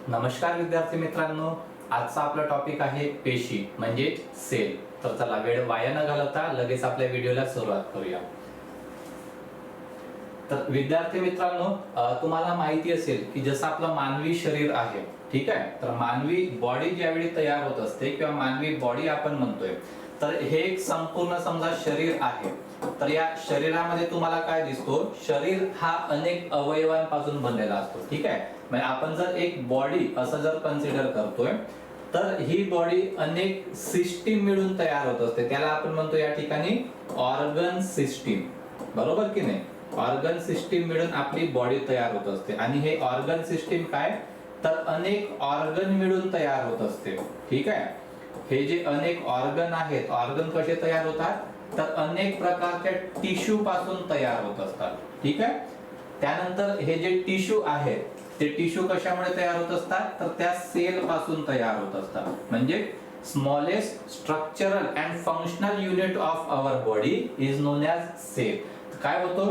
नमस्कार विद्यार्थी मित्रांनो, आजचा आपला टॉपिक आहे पेशी म्हणजे सेल. तर चला वेळ वाया न घालवता लगेच आपल्या व्हिडिओला सुरुवात करूया. तर विद्यार्थी मित्रांनो, तुम्हाला माहिती असेल की जसं आपलं मानवी शरीर आहे, ठीक आहे, तर मानवी बॉडी ज्यावेळी तयार होत असते किंवा मानवी बॉडी आपण म्हणतोय, तर हे एक संपूर्ण समजा शरीर आहे. तर या शरीरामध्ये तुम्हाला काय दिसतो, शरीर हा अनेक अवयवांपासून बनलेला असतो, ठीक आहे. म्हणजे आपण जर एक बॉडी असं जर कन्सिडर करतोय, तर ही बॉडी अनेक सिस्टीम मिळून तयार होत असते. त्याला आपण म्हणतो या ठिकाणी ऑर्गन सिस्टीम, बरोबर की नाही. ऑर्गन सिस्टीम मिळून आपली बॉडी तयार होत असते. आणि हे ऑर्गन सिस्टीम काय, तर अनेक ऑर्गन मिळून तयार होत असते, ठीक आहे. हे जे अनेक ऑर्गन आहेत, ऑर्गन कसे तयार होतात, तर अनेक प्रकारच्या टिश्यू पासून तयार होत असतात, ठीक आहे. त्यानंतर हे जे टिश्यू आहेत, ते टिश्यू कशामुळे तयार होत असतात, तर त्या सेल पासून तयार होत असतात. म्हणजे smallest structural and functional unit of our body is known as cell. काय होतो,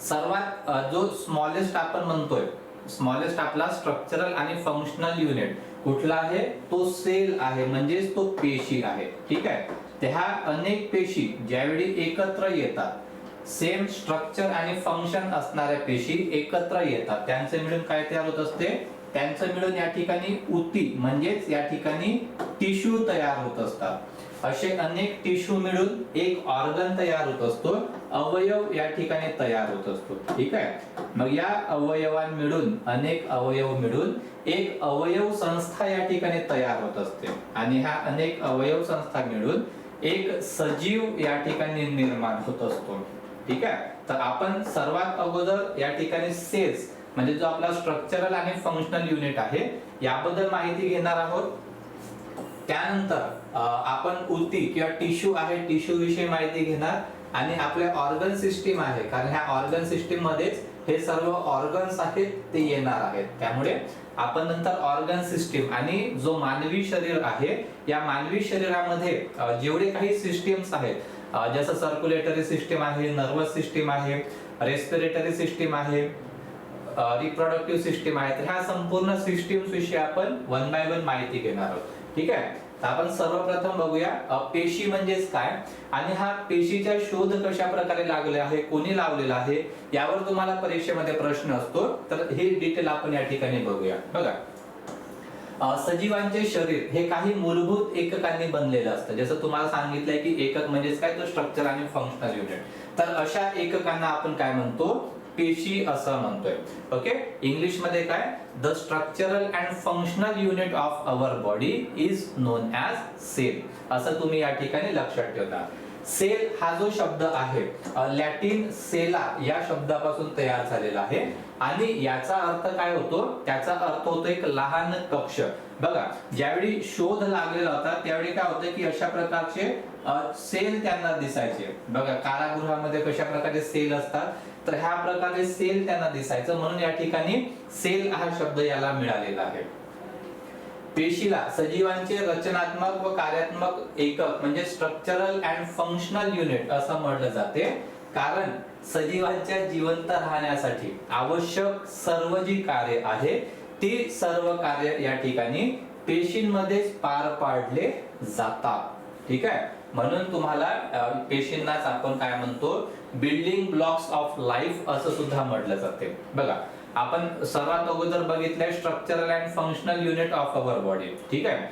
सर्वात जो स्मॉलेस्ट आपण म्हणतोय, स्मॉलेस्ट आपला स्ट्रक्चरल आणि फंक्शनल युनिट कुठला आहे, तो सेल आहे, म्हणजे तो पेशी आहे, ठीक आहे. त्या अनेक पेशी ज्यावेळी एकत्र येतात, सेम स्ट्रक्चर आणि फंक्शन असणाऱ्या पेशी एकत्र येतात, त्यांचे मिळून काय तयार होत असते, त्यांचं मिळून या ठिकाणी ऊती म्हणजेच या ठिकाणी टिश्यू तयार होत असतात. असे अनेक टिश्यू मिळून एक ऑर्गन तयार होत असतो, अवयव या ठिकाणी तयार होत असतो, ठीक आहे. मग या अवयवां मिळून, अनेक अवयव मिळून एक अवयव संस्था या ठिकाणी तयार होत असते. आणि ह्या अनेक अवयव संस्था मिळून एक सजीव या ठिकाणी निर्माण होत असतो, ठीक आहे. तर आपण सर्वात अगोदर या ठिकाणी सेल्स म्हणजे जो आपला स्ट्रक्चरल आणि फंक्शनल युनिट आहे याबद्दल माहिती घेणार आहोत. त्यानंतर आपण ऊती किंवा टिश्यू आहे, टिश्यू विषयी माहिती घेणार. आणि आपल्या ऑर्गन सिस्टीम आहे, कारण ह्या ऑर्गन सिस्टीम मध्येच हे सर्व ऑर्गन्स आहेत ते येणार आहेत. त्यामुळे आपण नंतर ऑर्गन सिस्टीम आणि जो मानवी शरीर आहे, या मानवी शरीरामध्ये जेवढे काही सिस्टीम्स आहेत, जसं सर्क्युलेटरी सिस्टीम आहे, नर्वस सिस्टीम आहे, रेस्पिरेटरी सिस्टीम आहे, रिप्रोडक्टिव्ह सिस्टीम आहे, तर ह्या संपूर्ण सिस्टीम्स विषयी आपण वन बाय वन माहिती घेणार आहोत, ठीक आहे. तर आपण सर्वप्रथम बघूया पेशी म्हणजेच काय, आणि हा पेशीचा शोध कशा प्रकारे लागलेला आहे, कोणी लावलेला आहे, यावर तुम्हाला परीक्षेमध्ये प्रश्न असतो. तर हे डिटेल आपण या ठिकाणी बघूया. बघा, सजीवांचे शरीर हे काही मूलभूत एककांनी बनलेलं असतं. जसं तुम्हाला सांगितलंय की एकक म्हणजेच काय, तो स्ट्रक्चर आणि फंक्शनल युनिट. तर अशा एककांना आपण काय म्हणतो, पेशी असं म्हणतोय. ओके, इंग्लिश मध्ये काय, the structural and functional unit of our body is known as cell, असं तुम्ही या ठिकाणी लक्षात ठेवता. सेल हा जो शब्द आहे, लॅटिन सेला या शब्दापासून तयार झालेला आहे. आणि याचा अर्थ काय होतो, त्याचा अर्थ होतो एक लहान कक्ष. बघा, ज्यावेळी शोध लागलेला होता त्यावेळी काय होतं की अशा प्रकारचे सेल त्यांना दिसायचे. बघा, कारागृहामध्ये कशा प्रकारे सेल असतात, तर ह्या प्रकारे सेल त्यांना दिसायचं, म्हणून या ठिकाणी सेल हा शब्द याला मिळालेला आहे. पेशीला सजीवांचे रचनात्मक व कार्यात्मक एकक म्हणजे स्ट्रक्चरल अँड फंक्शनल युनिट असं म्हटलं जाते, कारण सजीवांच्या जिवंत राहण्यासाठी आवश्यक सर्व जी कार्य आहे, ती सर्व कार्य या ठिकाणी पेशींमध्येच पार पाडले जातात, ठीक आहे. म्हणून तुम्हाला पेशींनाच आपण काय म्हणतो, बिल्डिंग ब्लॉक्स ऑफ लाईफ असं सुद्धा म्हटलं जाते. बघा, आपण सर्वात अगोदर बघितलंय structural and functional unit of our body, ठीक आहे.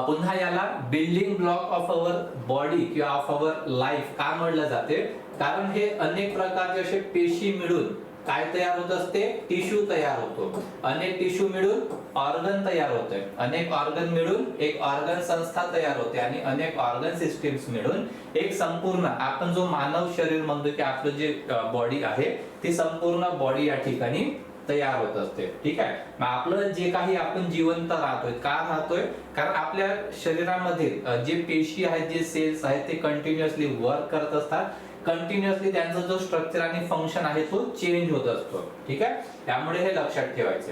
पुन्हा याला building block of our body किंवा ऑफ अवर लाईफ का म्हटलं जाते, कारण हे अनेक प्रकारचे असे पेशी मिळून काय तयार होत असते, टिश्यू तयार होतो. अनेक टिश्यू मिळून ऑर्गन तयार होते, अनेक ऑर्गन मिळून एक ऑर्गन संस्था तयार होते, आणि अनेक ऑर्गन सिस्टीम्स मिळून एक संपूर्ण आपण जो मानव शरीर म्हणतो की आपलं जे बॉडी आहे, ती संपूर्ण बॉडी या ठिकाणी तयार होत असते, ठीक आहे. मग आपलं जे काही आपण जिवंत राहतोय, का राहतोय, कारण आपल्या शरीरामध्ये जे पेशी आहेत, जे सेल्स आहेत, ते कंटिन्युअसली वर्क करत असतात. कंटिन्युअसली त्यांचा जो स्ट्रक्चर आणि फंक्शन आहे तो चेंज होत असतो, ठीक आहे. त्यामुळे हे लक्षात ठेवायचे.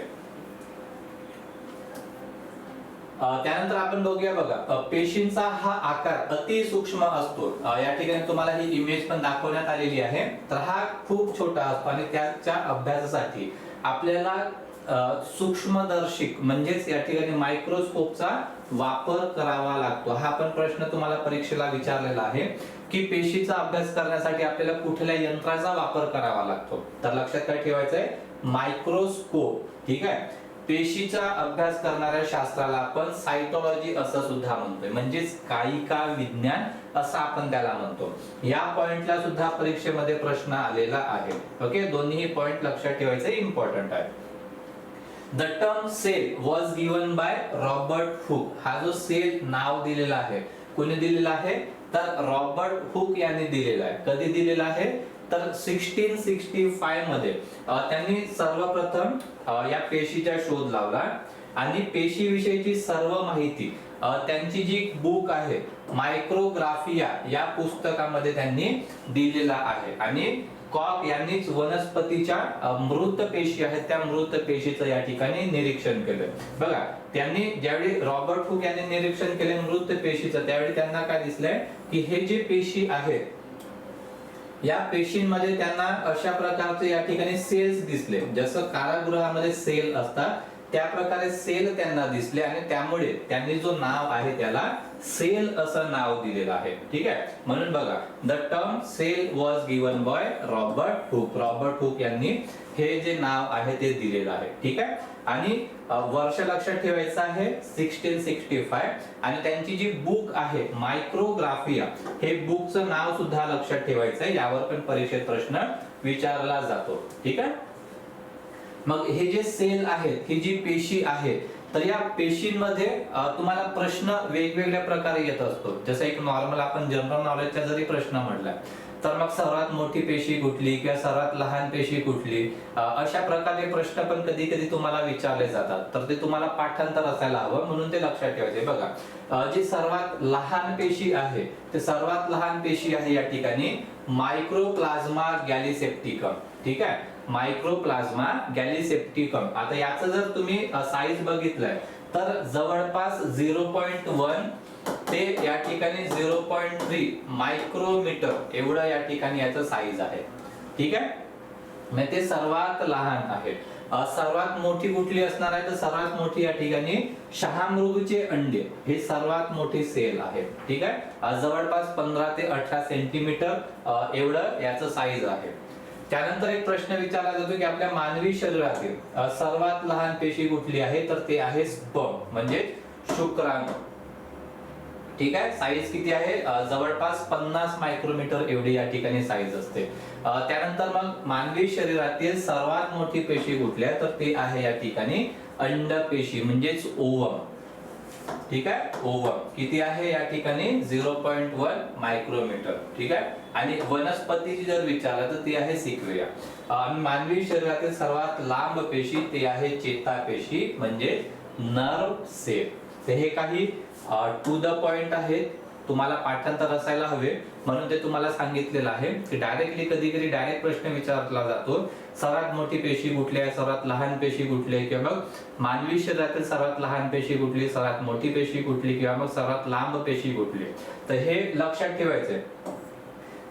त्यानंतर आपण बघूया. बघा, पेशींचा हा आकार अति सूक्ष्म असतो. या ठिकाणी तुम्हाला ही इमेज पण दाखवण्यात आलेली आहे. तर हा खूप छोटा असतो आणि त्याच्या अभ्यासासाठी आपल्याला सूक्ष्मदर्शिक म्हणजेच या ठिकाणी मायक्रोस्कोपचा वापर करावा लागतो. हा पण प्रश्न तुम्हाला परीक्षेला विचारलेला आहे की पेशीचा अभ्यास करण्यासाठी आपल्याला कुठल्या यंत्राचा वापर करावा लागतो. तर लक्षात काय ठेवायचंय, मायक्रोस्कोप. ठीक आहे. पेशीचा अभ्यास करणाऱ्या शास्त्राला आपण सायटोलॉजी असं सुद्धा म्हणतोय, म्हणजेच कायिका विज्ञान असं आपण त्याला म्हणतो. या पॉइंटला सुद्धा परीक्षेमध्ये प्रश्न आलेला आहे. ओके, दोन्ही पॉइंट लक्षात ठेवायचे इम्पॉर्टंट आहे. The term cell was given by Robert Hooke. हा जो सेल नाव दिलेला आहे, कोणी दिलेला आहे, तर रॉबर्ट हुक यांनी दिलेला आहे. कधी दिलेला आहे, तर 1665 मध्ये त्यांनी सर्वप्रथम या पेशीचा शोध लावला आणि पेशीविषयीची सर्व माहिती त्यांची जी बुक आहे मायक्रोग्राफिया या पुस्तकामध्ये त्यांनी दिलेला आहे. आणि कॉक यांनीच वनस्पतीच्या मृत पेशी आहेत त्या मृत पेशीचं या ठिकाणी निरीक्षण केलं. बघा, त्यांनी ज्यावेळी रॉबर्ट हुक यांनी निरीक्षण केले मृत पेशीचं, त्यावेळी त्यांना काय दिसलंय की हे जे पेशी आहेत या पेशींमध्ये त्यांना अशा प्रकारचे या ठिकाणी सेल्स दिसले. जसं कारागृहामध्ये सेल असतात त्या प्रकारे सेल त्यांना दिसले आणि त्यामुळे त्यांनी जो नाव आहे त्याला सेल असं नाव दिलेलं आहे. ठीक आहे. म्हणून बघा, the term cell was given by Robert Hooke. Robert Hooke यांनी हे जे नाव आहे ते दिलेलं आहे. ठीक आहे. आणि वर्ष लक्षात ठेवायचं आहे 1665 आणि त्यांची जी बुक आहे मायक्रोग्राफिया, हे बुकचं नाव सुद्धा लक्षात ठेवायचं आहे. यावर पण परीक्षेत प्रश्न विचारला जातो. ठीक आहे. मग हे जे सेल आहेत, ही जी पेशी आहे, तर या पेशींमध्ये तुम्हाला प्रश्न वेगवेगळ्या प्रकारे येत असतो. जसं एक नॉर्मल आपण जनरल नॉलेजचा जरी प्रश्न म्हटला तर मग सर्वात मोठी पेशी कुठली किंवा सर्वात लहान पेशी कुठली, अशा प्रकारचे प्रश्न पण कधी कधी तुम्हाला विचारले जातात. तर ते तुम्हाला पाठांतर असायला हवं, म्हणून ते लक्षात ठेवायचे. बघा, जी सर्वात लहान पेशी आहे ते सर्वात लहान पेशी आहे या ठिकाणी मायक्रोप्लाझ्मा गॅलिसेप्टिकम. ठीक आहे. मायक्रोप्लाझ्मा गॅलिसेप्टिकम. आता याचं जर तुम्ही साईज बघितलंय तर जवळपास 0.1 ते या ठिकाणी 0.3 मायक्रोमीटर एवढं या ठिकाणी याचं साईज आहे. ठीक आहे. म्हणजे ते सर्वात लहान आहे. सर्वात मोठी कुठली असणार आहे, तर सर्वात मोठी या ठिकाणी शहामृगचे अंडे हे सर्वात मोठी सेल आहे. ठीक आहे. जवळपास 15 ते 18 सेंटीमीटर एवढं याचं साईज आहे. त्यानंतर एक प्रश्न विचारला जातो की आपल्या मानवी शरीरातील सर्वात लहान पेशी कुठली आहे, तर ते आहे स्पर्म म्हणजे शुक्राणू. ठीक आहे. साईज किती आहे, जवळपास 50 मायक्रोमीटर एवढी या ठिकाणी साईज असते. त्यानंतर मग मानवी शरीरातील सर्वात मोठी पेशी कुठली आहे, तर ते आहे या ठिकाणी अंडपेशी म्हणजेच ओवम. ठीक आहे. ओवम किती आहे या ठिकाणी 0.1 मायक्रोमीटर. ठीक आहे. आणि वनस्पतीची जर विचारलं तर ती आहे सिक्वेरिया. आणि मानवी शरीरातील सर्वात लांब पेशी ते आहे चेतापेशी म्हणजे नर्व सेल. ते हे काही टू द पॉइंट आहेत, तुम्हाला पाठांतर असायला हवे म्हणून ते तुम्हाला सांगितलेलं आहे की डायरेक्टली कधी कधी डायरेक्ट प्रश्न विचारला जातो, सर्वात मोठी पेशी कुठली आहे, सर्वात लहान पेशी कुठली आहे, किंवा मग मानवी शरीरातील सर्वात लहान पेशी कुठली, सर्वात मोठी पेशी कुठली, किंवा मग सर्वात लांब पेशी कुठली. तर हे लक्षात ठेवायचंय.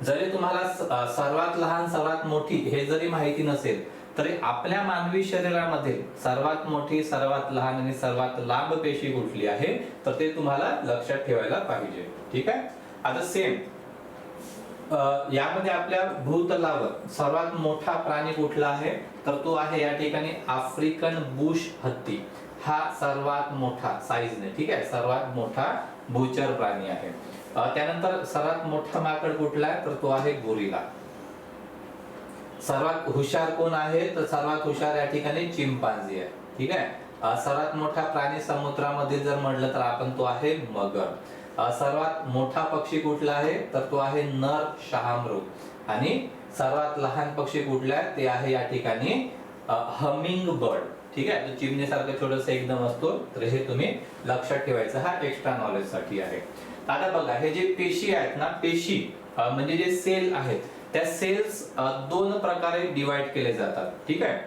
जरी तुम्हाला सर्वात लहान सर्वात मोठी हे जरी माहिती नसेल तरी आपल्या मानवी शरीरामध्ये सर्वात मोठी सर्वात लहान आणि सर्वात लांब पेशी कुठली आहे तर ते तुम्हाला लक्षात ठेवायला पाहिजे. ठीक आहे. आता सेम यामध्ये आपल्या भूतलावर सर्वात मोठा प्राणी कुठला आहे तर तो आहे या ठिकाणी आफ्रिकन बुश हत्ती. हा सर्वात मोठा साईजने. ठीक आहे. सर्वात मोठा भूचर प्राणी आहे. त्यानंतर सर्वात मोठा माकड कुठला आहे तर तो आहे गोरिला. सर्वात हुशार कोण आहे तर सर्वात हुशार या ठिकाणी चिंपांझी आहे. ठीक आहे. सर्वात मोठा प्राणी समुद्रामध्ये जर म्हटलं तर आपण तो आहे मगर. सर्वात मोठा पक्षी कुठला आहे तर तो आहे नर शहामृग. आणि सर्वात लहान पक्षी कुठला आहे ते आहे या ठिकाणी हमिंग बर्ड. ठीक आहे. तो चिमणीसारखं छोटस एकदम असतो. तर हे तुम्ही लक्षात ठेवायचं, हा एक्स्ट्रा नॉलेज साठी आहे. आता बघा, हे जे पेशी आहेत ना, पेशी म्हणजे जे सेल आहेत त्या सेल्स दोन प्रकारे डिवाइड केले जातात. ठीक आहे.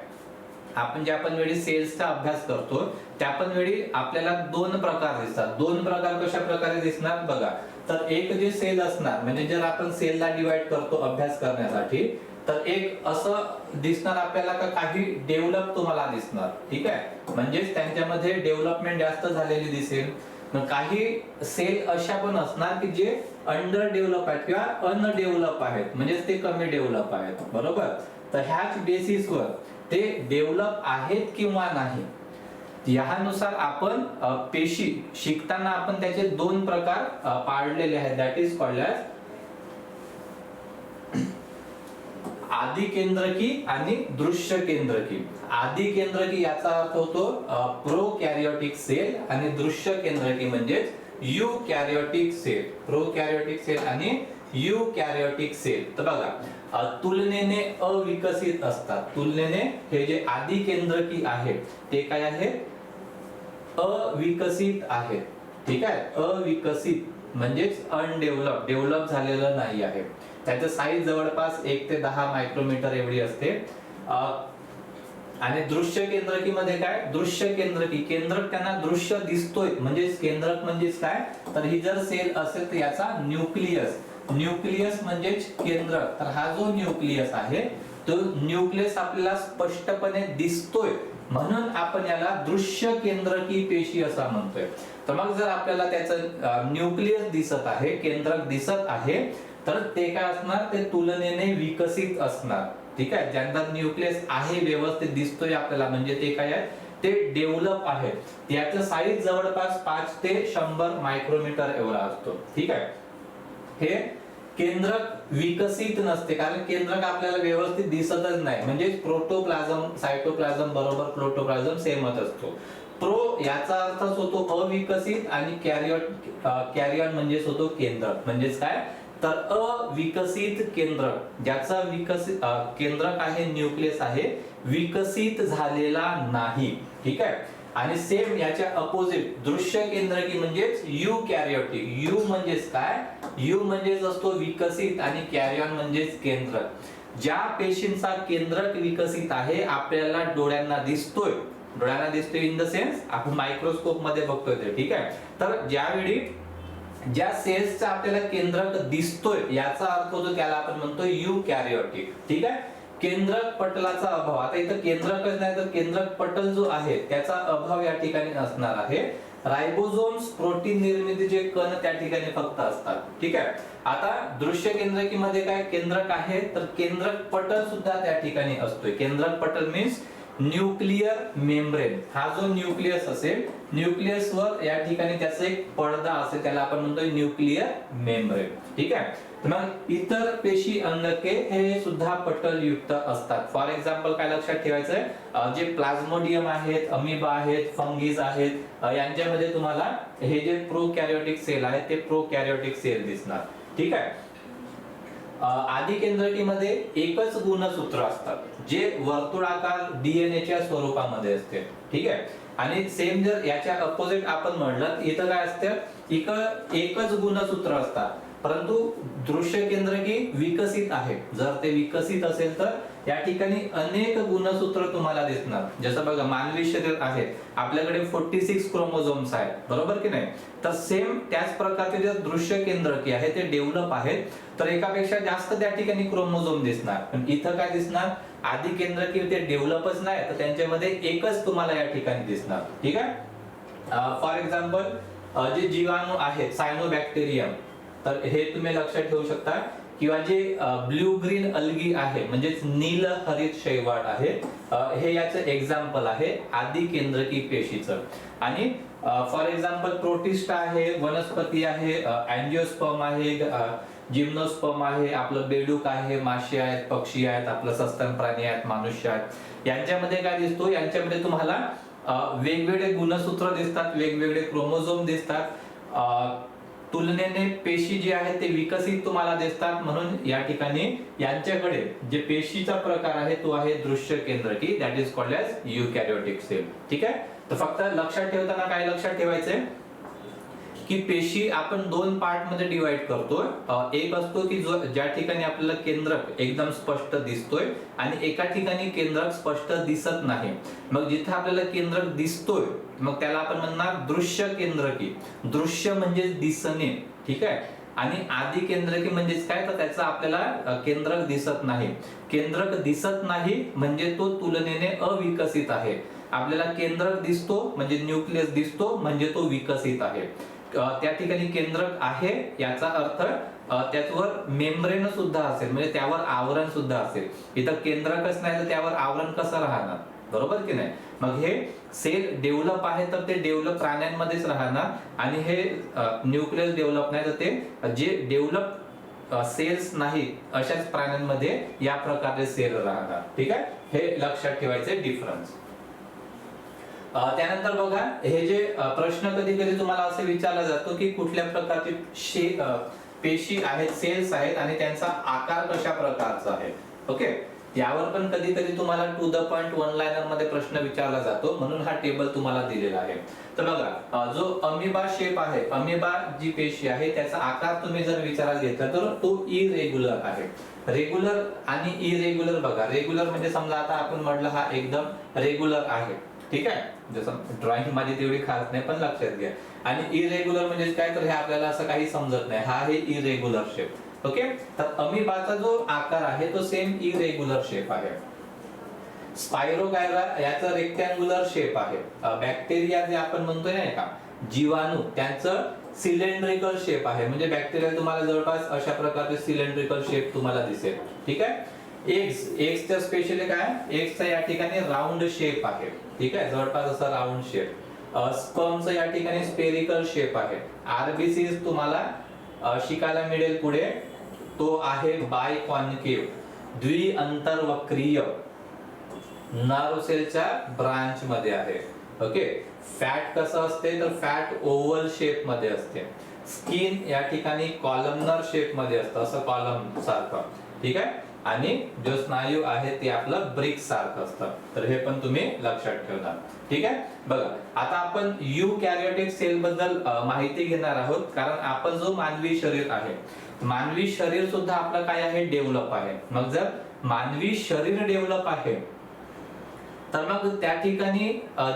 आपण वेळी सेल्सचा अभ्यास करतो त्या पण वेळी आपल्याला दोन प्रकार दिसतात. दोन प्रकार कशा प्रकारे दिसणार बघा. तर एक जे सेल असणार म्हणजे जर आपण सेलला डिवाइड करतो अभ्यास करण्यासाठी तर एक असं दिसणार आपल्याला का काही डेव्हलप तुम्हाला दिसणार, ठीक आहे, म्हणजेच त्यांच्यामध्ये डेव्हलपमेंट जास्त झालेली दिसेल. मग काही सेल अशा पण असणार की जे अंडर डेव्हलप आहेत किंवा अनडेव्हलप आहेत, म्हणजेच ते कमी डेव्हलप आहेत, बरोबर. तर ह्याच बेसिसवर ते डेव्हलप आहेत किंवा नाही यानुसार आपण पेशी शिकताना आपण त्याचे दोन प्रकार पाडलेले आहेत. दॅट इज कॉल्ड ॲज आदि केंद्रकी आणि दृश्य केंद्रकी. आदि केंद्रकी याचा अर्थ होतो प्रोकॅरियोटिक सेल आणि दृश्य केंद्रकी म्हणजे यूकॅरियोटिक सेल. प्रोकॅरियोटिक सेल आणि यूकॅरियोटिक सेल. तर बघा तुलनेने अविकसित असतात. तुलनेने हे जे आदि केंद्रकी आहे ते काय आहे, अविकसित आहे, ठीक आहे. अविकसित म्हणजेच अनडेव्हलप, डेव्हलप झालेलं नाही आहे. त्याचं साईज जवळपास 1 ते 10 मायक्रोमीटर एवढी असते. आणि दृश्य केंद्रकी मध्ये काय, दृश्य केंद्रकी केंद्रक त्यांना दृश्य दिसतोय, म्हणजे केंद्रक म्हणजेच काय, तर ही जर सेल असेल तर याचा न्यूक्लियस, न्यूक्लियस म्हणजेच केंद्रक. तर हा जो न्यूक्लियस आहे तो न्यूक्लियस आपल्याला स्पष्टपणे दिसतोय म्हणून आपण याला दृश्य केंद्रकी पेशी असं म्हणतोय. तर मग जर आपल्याला त्याचं न्यूक्लियस दिसत आहे, केंद्रक दिसत आहे, तर ते काय असणार, ते तुलनेने विकसित असणार, ठीक आहे. ज्यांचा न्यूक्लियस आहे व्यवस्थित दिसतोय आपल्याला म्हणजे ते काय आहे, ते डेव्हलप आहे. याचं साईज जवळपास 5 ते 100 मायक्रोमीटर एवढा असतो, ठीक आहे. हे केंद्रक विकसित नसते कारण केंद्रक आपल्याला व्यवस्थित दिसतच नाही, म्हणजे प्रोटोप्लाझम सायटोप्लाझम बरोबर प्रोटोप्लाझम सेमच असतो. प्रो याचा अर्थच होतो अविकसित आणि कॅरियन म्हणजेच होतो केंद्रक. म्हणजेच काय, तर अविकसित केंद्रक ज्याचा विकसित केंद्रक आहे, न्यूक्लियस आहे, विकसित झालेला नाही, ठीक आहे. आणि सेम याच्या अपोजिट दृश्य केंद्रकी म्हणजेच यूकॅरियोटिक. यू म्हणजेच काय, यू म्हणजेच असतो विकसित आणि कॅरियन म्हणजेच केंद्रक. ज्या पेशींचा केंद्रक विकसित आहे आपल्याला डोळ्यांना दिसतोय, डोळ्यांना दिसतोय इन द सेन्स आपण मायक्रोस्कोप मध्ये बघतोय ते, ठीक आहे. तर ज्यावेळी ज्या सेल्सचा आपल्याला केंद्रक दिसतोय याचा अर्थ होतो त्याला आपण म्हणतो यूकॅरियोटिक, ठीक आहे. केंद्रक पटलाचा अभाव, आता इथं केंद्रकच नाही तर केंद्रक पटल जो आहे त्याचा अभाव या ठिकाणी असणार आहे. रायबोझोम्स प्रोटीन निर्मितीचे कण त्या ठिकाणी फक्त असतात, ठीक आहे. आता दृश्य केंद्रकी मध्ये काय, केंद्रक आहे तर केंद्रक पटल सुद्धा त्या ठिकाणी असतोय. केंद्रक पटल मीन्स न्यूक्लियर मेम्ब्रेन. हा जो न्यूक्लियस असेल, न्यूक्लियस वर या ठिकाणी त्याचा एक पडदा असेल त्याला आपण म्हणतोय न्यूक्लियर मेम्ब्रेन, ठीक आहे. मग इतर पेशी अंगके हे सुद्धा पटल युक्त असतात. फॉर एक्झाम्पल काय लक्षात ठेवायचंय, जे प्लाझ्मोडियम आहेत, अमिबा आहेत, फंगीज आहेत, यांच्यामध्ये तुम्हाला हे जे प्रोकॅरियोटिक सेल आहेत ते प्रोकॅरियोटिक सेल दिसणार, ठीक आहे. आदि केंद्रकीमध्ये एकच गुणसूत्र असतात जे वर्तुळाकार डीएनएच्या स्वरूपामध्ये असते, ठीक आहे. आणि सेम जर याच्या अपोजिट आपण म्हणलं इथं काय असतं, एकच गुणसूत्र असतात, परंतु दृश्य केंद्रकी विकसित आहे. जर ते विकसित असेल तर या ठिकाणी अनेक गुणसूत्र तुम्हाला दिसणार. जसं बघा मानवी शरीर आहे, आपल्याकडे 46 क्रोमोझोम्स आहेत, बरोबर की नाही. तर सेम त्याच प्रकारचे जे दृश्य केंद्रकी आहे ते डेव्हलप आहेत, तर एकापेक्षा जास्त त्या ठिकाणी क्रोमोझोम दिसणार. पण इथं काय दिसणार, आदि केंद्रकी ते डेव्हलपच नाही तर त्यांच्यामध्ये एकच तुम्हाला या ठिकाणी दिसणार, ठीक आहे. फॉर एक्झाम्पल जे जीवाणू आहेत सायनोबॅक्टेरियम, तर हे तुम्ही लक्षात ठेवू शकता, किंवा जे ब्ल्यू ग्रीन अल्गी आहे म्हणजेच नील हरित शैवाल आहे, हे याचं एक्झाम्पल आहे आदि केंद्रकी पेशीचं. आणि फॉर एक्झाम्पल प्रोटिस्टा आहे, वनस्पती आहे, अँजिओस्पर्म आहे, जिम्नोस्पर्म आहे, आपलं बेडूक आहे, मासे आहेत, पक्षी आहेत, आपलं सस्तन प्राणी आहेत, मनुष्य आहेत. यांच्यामध्ये काय दिसतो, यांच्यामध्ये तुम्हाला वेगवेगळे गुणसूत्र दिसतात, वेगवेगळे क्रोमोझोम दिसतात. तुलनेने पेशी जे आहेत ते विकसित तुम्हाला दिसतात, म्हणून या ठिकाणी यांच्याकडे जे पेशीचा प्रकार आहे तो आहे दृश्य केंद्रकी, that is called as eukaryotic cell, ठीक आहे. तर फक्त लक्षात ठेवताना काय लक्षात ठेवायचंय की पेशी आपण दोन पार्ट मध्ये डिवाइड करतो. एक असतो की जो ज्या ठिकाणी आपल्याला केंद्रक एकदम स्पष्ट दिसतोय आणि एका ठिकाणी केंद्रक स्पष्ट दिसत नाही. मग जिथे आपल्याला केंद्रक दिसतोय मग त्याला आपण म्हणणार दृश्य केंद्रकी. दृश्य म्हणजे दिसणे, ठीक आहे. आणि आदि केंद्रकी म्हणजेच काय, तर त्याचा आपल्याला केंद्रक दिसत नाही. केंद्रक दिसत नाही म्हणजे तो तुलनेने अविकसित आहे. आपल्याला केंद्रक दिसतो म्हणजे न्यूक्लियस दिसतो म्हणजे तो विकसित आहे. त्या ठिकाणी केंद्रक आहे याचा अर्थ त्याच्यावर मेम्ब्रेन सुद्धा असेल, म्हणजे त्यावर आवरण सुद्धा असेल. इथं केंद्रकच नाही तर त्यावर आवरण कसं राहणार, बरोबर की नाही. मग हे सेल डेव्हलप आहे तर ते डेव्हलप प्राण्यांमध्येच राहणार, आणि हे न्यूक्लियस डेव्हलप नाही तर ते जे डेव्हलप सेल्स नाही अशाच प्राण्यांमध्ये या प्रकारचे सेल राहणार. ठीक आहे, हे लक्षात ठेवायचे डिफरन्स. त्यानंतर बघा, हे जे प्रश्न कधी कधी तुम्हाला असे विचारला जातो की कुठल्या प्रकारचे पेशी आहेत, सेल्स आहेत आणि त्यांचा आकार कशा प्रकारचा आहे. ओके, यावर पण कधी कधी तुम्हाला to the point one liner मध्ये प्रश्न विचारला जातो, म्हणून हा टेबल तुम्हाला दिलेला आहे. तर बघा, जो अमिबा शेप आहे, अमिबा जी पेशी आहे त्याचा आकार तुम्ही जर विचारात घेतला तर तो इरेग्युलर आहे. रेग्युलर आणि इरेग्युलर बघा, रेग्युलर म्हणजे समजा आता आपण म्हटलं हा एकदम रेग्युलर आहे, ठीक आहे, जसं ड्रॉइंग माझी तेवढी खास नाही पण लक्षात घ्या. आणि इरेग्युलर म्हणजे काय, तर हे आपल्याला असं काही समजत नाही, हा आहे इरेग्युलर शेप. ओके, तर अमिबाचा जो आकार आहे तो सेम इरेग्युलर शेप आहे. स्पायरोगायरा याचा रेक्टँग्युलर शेप आहे. बॅक्टेरिया जे आपण म्हणतोय नाही का, जीवाणू, त्यांचं सिलेंड्रिकल शेप आहे. म्हणजे बॅक्टेरिया तुम्हाला जवळपास अशा प्रकारचे सिलेंड्रिकल शेप तुम्हाला दिसेल. ठीक आहे. एग्सचा स्पेशली काय, एग्सचा या ठिकाणी राऊंड शेप आहे. ठीक आहे, जवळपास असा राऊंड शेप. स्पर्मचा या ठिकाणी स्पेरिकल शेप आहे. आरबीसी तुम्हाला शिकायला मिळेल पुढे, तो आहे बाय कॉन्केव, द्विअंतर्वक्रीय, नर्व सेलच्या ब्रांच मध्ये आहे. ओके, फॅट कसं असते तर फॅट ओव्हल शेप मध्ये असते. स्किन या ठिकाणी कॉलमनर शेप मध्ये असतं, असं कॉलम सारखं. ठीक आहे, आणि जो स्नायू आहे ते आपलं ब्रिक सारखं असतं. तर हे पण तुम्ही लक्षात ठेवणार. ठीक आहे, बघा आता आपण युकॅरियोटिक सेल बद्दल माहिती घेणार आहोत, कारण आपण जो मानवी शरीर आहे, मानवी शरीर सुद्धा आपलं काय आहे, डेव्हलप आहे. मग जर मानवी शरीर डेव्हलप आहे तर मग त्या ठिकाणी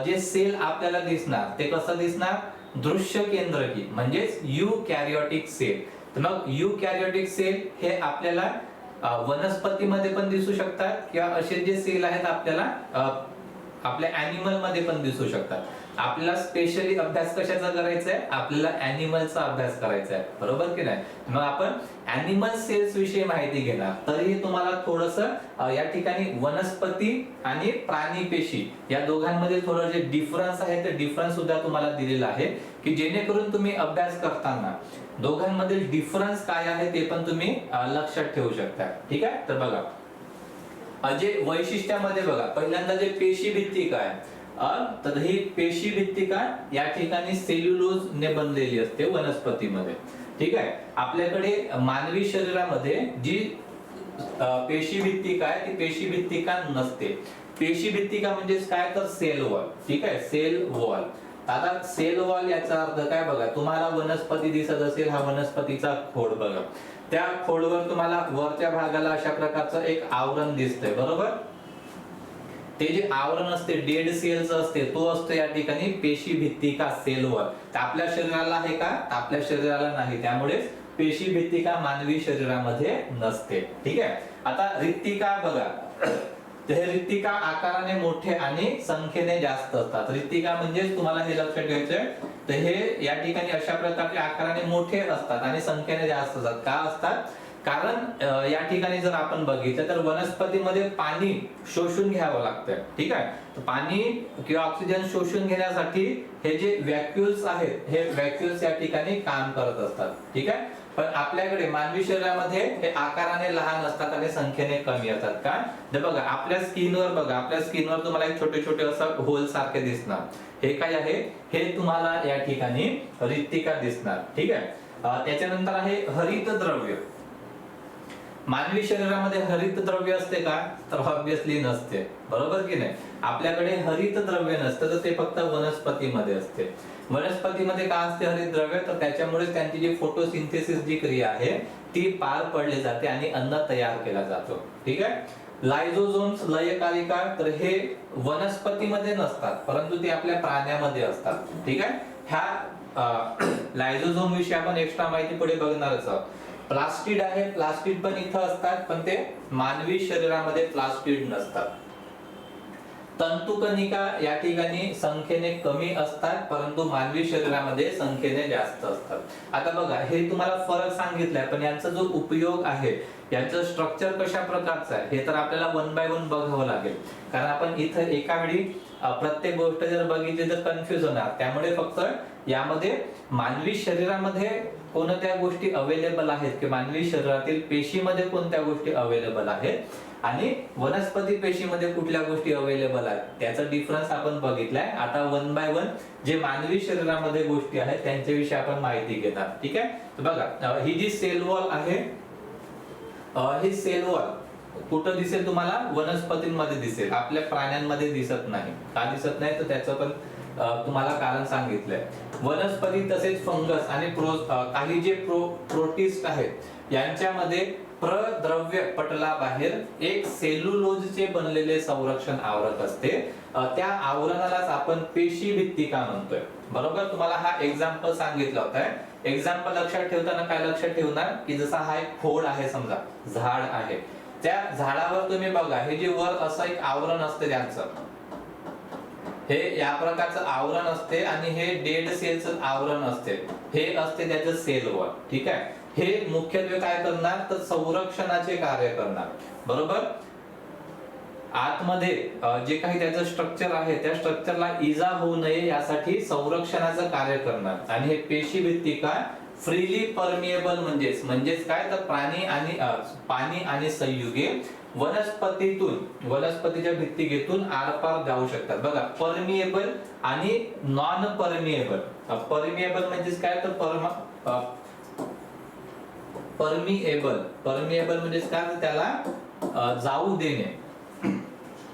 जे सेल आपल्याला दिसणार ते कसं दिसणार, दृश्य केंद्रकी म्हणजेच युकॅरियोटिक सेल. तर मग युकॅरियोटिक सेल हे आपल्याला वनस्पतीमध्ये पण दिसू शकतात, किंवा असे जे सेल आहेत आपल्याला आपल्या ॲनिमल मध्ये पण दिसू शकतात. आपल्याला स्पेशली अभ्यास कशाचा करायचा आहे, आपल्याला ॲनिमलचा अभ्यास करायचा आहे, बरोबर की नाही. मग आपण ॲनिमल सेल्स विषयी माहिती घेणार. तरीही तुम्हाला थोडंसं या ठिकाणी वनस्पती आणि प्राणी पेशी या दोघांमध्ये थोडं जे डिफरन्स आहे ते डिफरन्स सुद्धा तुम्हाला दिलेला आहे, की जेणेकरून तुम्ही अभ्यास करताना दोघांमधील डिफरन्स काय आहे ते पण तुम्ही लक्षात ठेवू शकता. ठीक आहे, तर बघा जे वैशिष्ट्यामध्ये बघा, पहिल्यांदा जे पेशी भित्तिका आहे, तर ही पेशी भित्तिका या ठिकाणी सेल्युलोज ने बनलेली असते वनस्पतीमध्ये. ठीक आहे, आपल्याकडे मानवी शरीरामध्ये जी पेशी भित्तिका आहे ती पेशी भित्तिका नसते. पेशी भित्तिका म्हणजे काय, तर सेल वॉल. ठीक आहे, सेल वॉल. आता सेल वॉल याचा अर्थ काय बघा, तुम्हाला वनस्पती दिसत असेल, हा वनस्पतीचा खोड बघा, त्या खोडवर तुम्हाला वरच्या भागाला अशा प्रकारचं एक आवरण दिसतंय, बरोबर. ते जे आवरण असते डेड सेल्स असते, तो असतो या ठिकाणी पेशी भित्तिका, सेल वॉल. आपल्या शरीराला आहे का, आपल्या शरीराला नाही, त्यामुळे पेशी भित्तिका मानवी शरीरामध्ये नसते. ठीक आहे, आता रिक्तिका बघा, हे रिक्तिका आकाराने मोठे आणि संख्येने जास्त असतात. रिक्तिका म्हणजे तुम्हाला हे लक्षात घ्यायचंय, तर हे या ठिकाणी अशा प्रकारचे आकाराने मोठे असतात आणि संख्येने जास्त असतात. का असतात, कारण या ठिकाणी जर आपण बघितलं तर वनस्पतीमध्ये पाणी शोषून घ्यावं लागतं. ठीक आहे, तर पाणी किंवा ऑक्सिजन शोषून घेण्यासाठी हे जे व्हॅक्युल्स आहेत, हे व्हॅक्युल्स या ठिकाणी काम करत असतात. ठीक आहे, पण आपल्याकडे मानवी शरीरामध्ये हे आकाराने लहान असतात आणि संख्येने कमी असतात. का, तर बघा आपल्या स्किनवर बघा, आपल्या स्किनवर तुम्हाला एक छोटे छोटे असं होल सारखे दिसणार. हे काय आहे, हे तुम्हाला या ठिकाणी रिक्तिका दिसणार. ठीक आहे, त्याच्यानंतर आहे हरित द्रव्य. मानवी शरीरामध्ये हरित द्रव्य असते का, तर ऑब्विसली नसते, बरोबर की नाही. आपल्याकडे हरित द्रव्य नसतं, तर ते फक्त वनस्पतीमध्ये असते. वनस्पतीमध्ये का असते हरित द्रव्य, तर त्याच्यामुळे त्यांची जी फोटोसिंथेसिस जी क्रिया आहे ती पार पडली जाते आणि अन्न तयार केला जातो. ठीक आहे, लायझोझोम्स, लयकालिका, तर हे वनस्पतीमध्ये नसतात परंतु ते आपल्या प्राण्यामध्ये असतात. ठीक आहे, ह्या लायझोझोम विषयी आपण एक्स्ट्रा माहिती पुढे बघणारच आहोत. प्लास्टिड आहे, प्लास्टिड पण इथं असतात, पण ते मानवी शरीरामध्ये प्लास्टिड नसतात. तंतुकणिका या ठिकाणी संख्येने कमी असतात, परंतु मानवी शरीरामध्ये संख्येने जास्त असतात. आता बघा, हे तुम्हाला फरक सांगितलाय, पण यांचा जो उपयोग आहे, यांचं स्ट्रक्चर कशा प्रकारचं आहे, हे तर आपल्याला वन बाय वन बघावं लागेल. कारण आपण इथं एका वेळी प्रत्येक गोष्ट जर बघितली तर कन्फ्युज होणार. त्यामुळे फक्त यामध्ये मानवी शरीरामध्ये कोणत्या गोष्टी अवेलेबल आहेत, की मानवी शरीरातील पेशीमध्ये कोणत्या गोष्टी अवेलेबल आहेत आणि वनस्पती पेशीमध्ये कुठल्या गोष्टी अवेलेबल आहेत, त्याचा डिफरन्स आपण बघितलाय. आता वन बाय वन जे मानवी शरीरामध्ये गोष्टी आहेत त्यांच्याविषयी आपण माहिती घेणार. ठीक आहे, तर बघा, ही जी सेल वॉल आहे, ही सेल वॉल कुठं दिसेल तुम्हाला? वनस्पतींमध्ये दिसेल, आपल्या प्राण्यांमध्ये दिसत नाही. का दिसत नाही तर त्याचं पण तुम्हाला कारण सांगितलंय. वनस्पती तसेच फंगस आणि काही जे प्रोटिस्ट आहेत यांच्यामध्ये प्रद्रव्य पटलाबाहेर एक सेल्युलोजचे बनलेले संरक्षण आवरक असते. त्या आवरणालाच आपण पेशी भित्तिका म्हणतोय. बरोबर, तुम्हाला हा एक्झाम्पल सांगितला होता. एक्झाम्पल लक्षात ठेवताना काय लक्षात ठेवणार, की जसा हा एक खोड आहे, समजा झाड आहे, त्या झाडावर तुम्ही बघा, हे जे वर असं एक आवरण असते त्यांचं, हे या प्रकारचं आवरण असते आणि हे डेड सेलचं आवरण असते, हे असते त्याचं सेल वॉल. ठीक आहे, हे मुख्यत्वे काय करणार तर संरक्षणाचे कार्य करणार. बरोबर, आतमध्ये जे काही त्याचं स्ट्रक्चर आहे त्या स्ट्रक्चरला इजा होऊ नये यासाठी संरक्षणाचं कार्य करणार. आणि हे पेशी भित्तिका फ्रीली परमिएबल म्हणजेच काय तर पाणी आणि संयुगे वनस्पतीच्या भित्तिकेतून आरपार जाऊ शकतात. बघा, परमिएबल आणि नॉन परमिएबल. परमिएबल म्हणजेच काय तर परमिएबल म्हणजेच काय तर त्याला जाऊ देणे.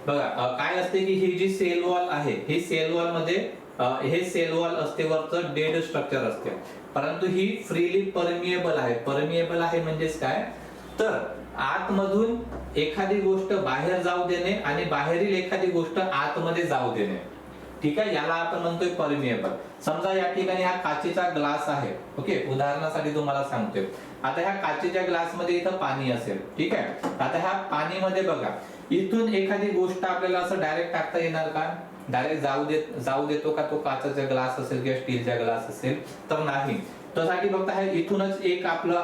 बघा, काय असते की ही जी सेल वॉल आहे, ही सेल वॉल मध्ये हे सेल वॉल असते, वरचं डेड स्ट्रक्चर असते, परंतु ही फ्रीली परमिएबल आहे. परमिएबल आहे म्हणजेच काय तर आतमधून एखादी गोष्ट बाहेर जाऊ देणे आणि बाहेरील एखादी गोष्ट आतमध्ये जाऊ देणे. ठीक आहे, याला आपण म्हणतोय परमिएबल. समजा या ठिकाणी हा काचेचा ग्लास आहे. ओके, उदाहरणासाठी तुम्हाला सांगतोय. आता ह्या काचेच्या ग्लास मध्ये इथं पाणी असेल. ठीक आहे, आता ह्या पाणीमध्ये बघा, इथून एखादी गोष्ट आपल्याला असं डायरेक्ट टाकता येणार का? डायरेक्ट जाऊ देतो का तो काचेचा ग्लास असेल किंवा स्टीलचा ग्लास असेल तर नाही. त्यासाठी फक्त हा इथूनच एक आपला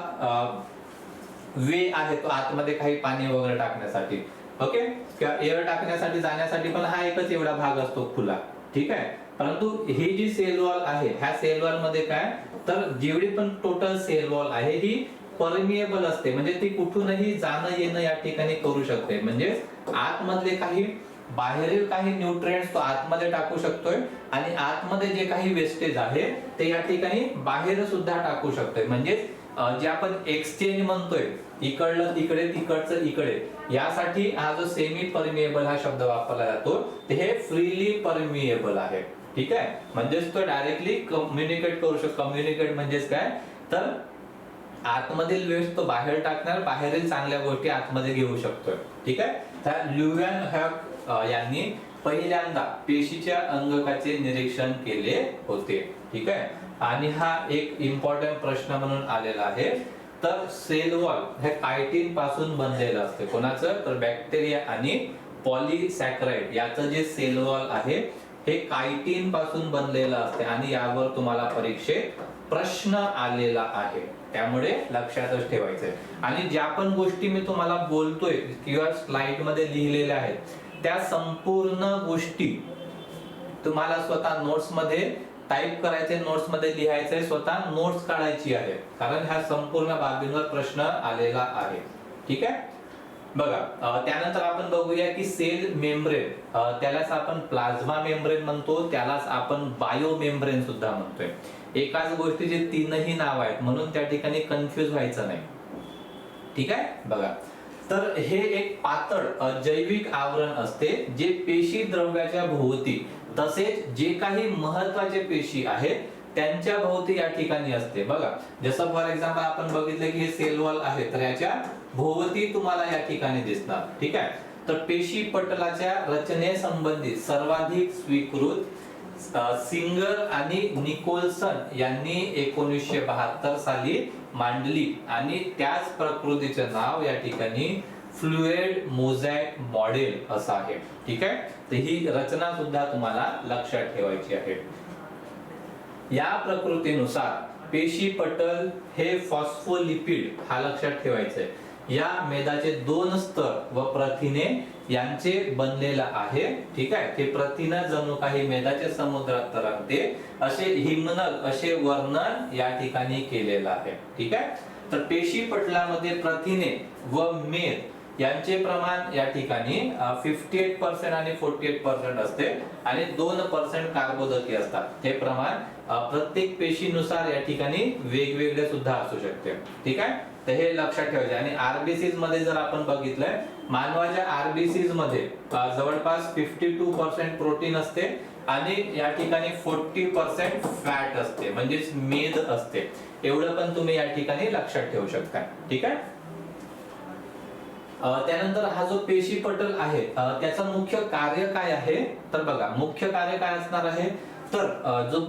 वे आहे, तो आतमध्ये काही पाणी वगैरे टाकण्यासाठी, ओके, किंवा एअर टाकण्यासाठी जाण्यासाठी पण हा एकच एवढा भाग असतो खुला. ठीक आहे, परंतु ही जी सेल वॉल आहे, ह्या सेल वॉल मध्ये काय तर जेवढी पण टोटल सेल वॉल आहे ही परमिएबल असते. म्हणजे ती कुठूनही जाणं येणं या ठिकाणी करू शकते. म्हणजे आतमधले काही बाहेरील काही न्यूट्रिएंट्स तो आतमध्ये टाकू शकतोय आणि आतमध्ये जे काही वेस्टेज आहे ते या ठिकाणी बाहेर सुद्धा टाकू शकतोय. म्हणजे जे आपण एक्सचेंज म्हणतोय, इकडलं तिकडे तिकडचं इकडे, यासाठी हा जो सेमी परमिएबल हा शब्द वापरला जातो ते हे फ्रीली परमिएबल आहे. ठीक आहे, म्हणजेच तो डायरेक्टली कम्युनिकेट करू शकतो. कम्युनिकेट म्हणजेच काय तर आतमधील वेस्ट तो बाहेर टाकणार, बाहेरील चांगल्या गोष्टी आतमध्ये घेऊ शकतोय. ठीक आहे, तर ल्युव्हॅन हॅक यांनी पहिल्यांदा पेशीच्या अंगकाचे निरीक्षण केले होते. ठीक आहे, आणि हा एक इम्पॉर्टंट प्रश्न म्हणून आलेला आहे. तर सेल वॉल हे कायटिन पासून बनलेलं असते. कोणाचं तर बॅक्टेरिया आणि पॉलीसॅकराइड याचं जे सेल वॉल आहे हे कायटिन पासून बनलेलं असते आणि यावर तुम्हाला परीक्षेत प्रश्न आलेला आहे. त्यामुळे लक्षातच ठेवायचंय. आणि ज्या पण गोष्टी मी तुम्हाला बोलतोय किंवा स्लाइड मध्ये लिहिलेल्या आहेत त्या संपूर्ण गोष्टी तुम्हाला स्वतः नोट्स मध्ये टाइप करायचे, नोट्स मध्ये लिहायचंय, स्वतः नोट्स काढायची आहे. कारण ह्या संपूर्ण बाबींवर प्रश्न आलेला आहे. ठीक आहे, बघा, त्यानंतर आपण बघूया की सेल मेम्ब्रेन, त्यालाच आपण प्लाझ्मा मेम्ब्रेन म्हणतो, त्यालाच आपण बायो मेम्ब्रेन सुद्धा म्हणतोय. एकाच गोष्टीचे तीनही नाव आहेत म्हणून त्या ठिकाणी कन्फ्युज व्हायचं नाही. ठीक आहे, बघा, तर हे एक पातळ जैविक आवरण असते जे पेशी द्रव्याच्या भोवती तसेच जे काही महत्वाचे पेशी आहेत त्यांच्या भोवती या ठिकाणी असते. बघा, जसं फॉर एक्झाम्पल आपण बघितलं की हे सेल वॉल आहे, तर याच्या भोवती तुम्हाला या ठिकाणी दिसणार. ठीक आहे, तर पेशी पटलाच्या रचनेसंबंधी सर्वाधिक स्वीकृत सिंगर आणि निकोलसन यांनी 1972 साली मांडली आणि त्याच प्रकृतीचे नाव या ठिकाणी फ्लुइड मोझॅक मॉडेल असं आहे. ठीक आहे, तर ही रचना सुद्धा तुम्हाला लक्षात ठेवायची आहे. या प्रकृतीनुसार पेशी पटल हे फॉस्फोलिपिड हा लक्षात ठेवायचं आहे. या मेदाचे 2 स्तर व प्रथिने यांचे बनलेला आहे. ठीक आहे, ते प्रथिने जणू काही मेदाच्या समुद्रात तरंगते असे हिमनग असे वर्णन या ठिकाणी केलेलं आहे. ठीक आहे, तर पेशी पटलामध्ये प्रथिने व मेद यांचे प्रमाण या ठिकाणी 58% आणि 48% असते आणि 2% कार्बोदके असतात. हे प्रमाण प्रत्येक पेशीनुसार या ठिकाणी वेगवेगळे सुद्धा असू शकते. ठीक आहे, तर हे लक्षात ठेवायचे. आणि आरबीसीज मध्ये जर आपण बघितलंय, मानवाच्या आरबीसीज मध्ये जवळपास 52% प्रोटीन असते आणि या ठिकाणी 40% फॅट असते, म्हणजेच मेद असते. एवढं पण तुम्ही या ठिकाणी लक्षात ठेवू शकता. ठीक आहे, त्यानंतर हा जो पेशी पटल आहे त्याचं मुख्य कार्य काय आहे, तर बघा मुख्य कार्य काय असणार आहे, तर जो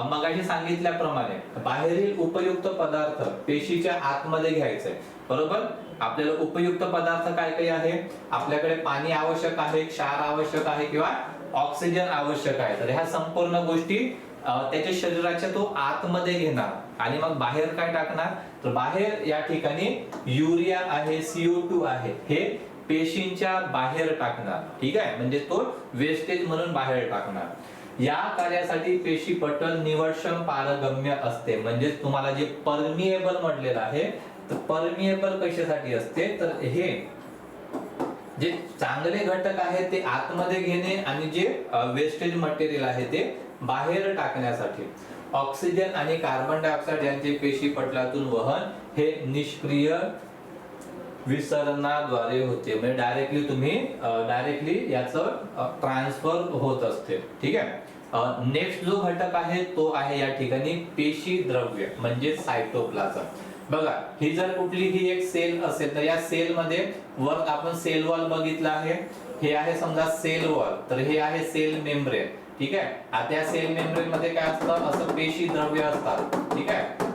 मगाशी सांगितल्याप्रमाणे बाहेरील उपयुक्त पदार्थ पेशीच्या आतमध्ये घ्यायचे. बरोबर, आपल्याला उपयुक्त पदार्थ काय काय आहे, आपल्याकडे पाणी आवश्यक आहे, क्षार आवश्यक आहे किंवा ऑक्सिजन आवश्यक आहे. तर ह्या संपूर्ण गोष्टी त्याच्या शरीराच्या तो आतमध्ये घेणार आणि मग बाहेर काय टाकणार, तर बाहेर या ठिकाणी युरिया आहे, CO2 आहे, हे पेशींच्या बाहेर टाकणार. ठीक आहे, म्हणजे तो वेस्टेज म्हणून बाहेर टाकणार. या कार्यासाठी पेशी पटल निवडक्षम पारगम्य असते. म्हणजे तुम्हाला जे परमिएबल म्हटलेलं आहे, तर परमिएबल कशासाठी असते, तर हे जे चांगले घटक आहेत ते आतमध्ये घेणे आणि जे वेस्टेज मटेरियल आहे ते बाहेर टाकण्यासाठी. ऑक्सिजन आणि कार्बन डायऑक्साइड यांचे पेशी पटलातून वहन हे निष्क्रिय विसरणाद्वारे होते. म्हणजे डायरेक्टली याचं ट्रान्सफर होत असते. ठीक आहे, नेक्स्ट जो घटक आहे तो आहे या ठिकाणी पेशी द्रव्य म्हणजे सायटोप्लाझम. बघा, ही जर कुठलीही एक सेल असेल तर या सेल मध्ये वर आपण सेल वॉल बघितला आहे. हे आहे समजा सेल वॉल, तर हे आहे सेल मेम्ब्रेन. ठीक आहे, आता या सेल मेम्ब्रेन मध्ये काय असतं, असं पेशी द्रव्य असतात. ठीक आहे,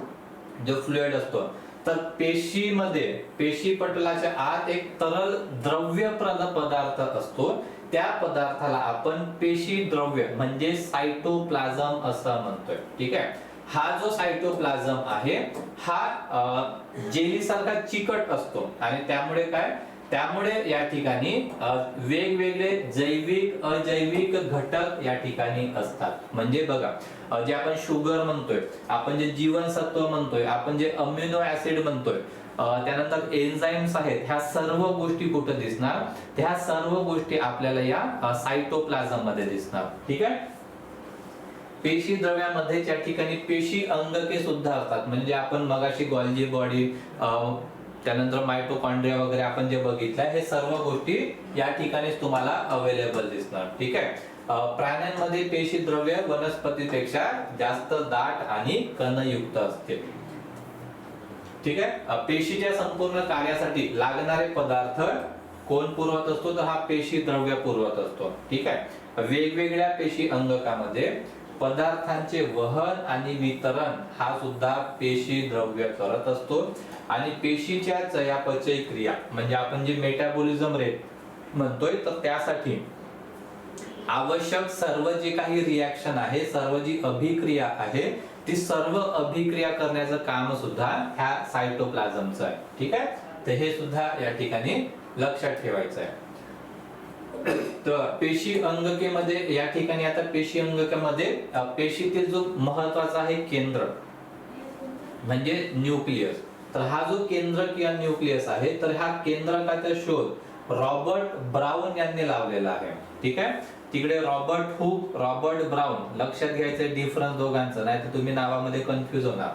जो फ्लुइड असतो. तर पेशीमध्ये पेशी पटलाच्या आत एक तरल द्रव्यप्रद पदार्थ असतो. त्या पदार्थाला आपण पेशी द्रव्य म्हणजे सायटोप्लाझम असं म्हणतोय. ठीक आहे, हा जो सायटोप्लाझम आहे हा जेली सारखा चिकट असतो आणि त्यामुळे या ठिकाणी वेगवेगळे जैविक अजैविक घटक या ठिकाणी असतात. म्हणजे बघा, जे आपण शुगर म्हणतोय, आपण जे जीवनसत्व म्हणतोय, आपण जे अमिनो ऍसिड म्हणतोय, त्यानंतर एन्झाइम्स आहेत, ह्या सर्व गोष्टी कुठे दिसणार, त्या सर्व गोष्टी आपल्याला या सायटोप्लाझम मध्ये दिसणार. ठीक आहे, पेशी द्रव्यामध्ये त्या ठिकाणी पेशी अंगके सुद्धा असतात. म्हणजे आपण मगाशी गोल्जी बॉडी, त्यानंतर मायटोकॉन्ड्रिया वगैरे आपण जे बघितलंय, हे सर्व गोष्टी या ठिकाणीच तुम्हाला अवेलेबल दिसणार. ठीक आहे, प्राण्यांमध्ये पेशी द्रव्य वनस्पतीपेक्षा जास्त दाट आणि कणयुक्त असते. ठीक आहे, पेशीच्या संपूर्ण कार्यासाठी लागणारे पदार्थ कोण पुरवत असतो, तर हा पेशी द्रव्य पुरवत असतो. ठीक आहे, वेगवेगळ्या पेशी अंगकामध्ये पदार्थांचे वहन आणि वितरण हा सुद्धा पेशी द्रव्य करत असतो. आणि पेशीच्या चयापचय क्रिया म्हणजे आपण जे मेटाबॉलिझम रेट म्हणतोय, तर त्यासाठी आवश्यक सर्व जे काही रिएक्शन आहे, सर्व जी अभिक्रिया आहे, ती सर्व अभिक्रिया करण्याचं काम सुद्धा ह्या सायटोप्लाझमचं आहे. ठीक आहे, तर हे सुद्धा या ठिकाणी लक्षात ठेवायचं आहे. तर पेशी अंगकेमध्ये या ठिकाणी आता पेशी अंगकामध्ये पेशीतील जो महत्वाचा आहे केंद्र म्हणजे न्यूक्लियस. तर हा जो केंद्र किंवा न्यूक्लियस आहे, तर हा केंद्रकाचा शोध रॉबर्ट ब्राउन यांनी लावलेला आहे. ठीक आहे, तिकडे रॉबर्ट हुक, रॉबर्ट ब्राउन लक्षात घ्यायचं डिफरन्स दोघांचं, नाही तर तुम्ही नावामध्ये कन्फ्युज होणार.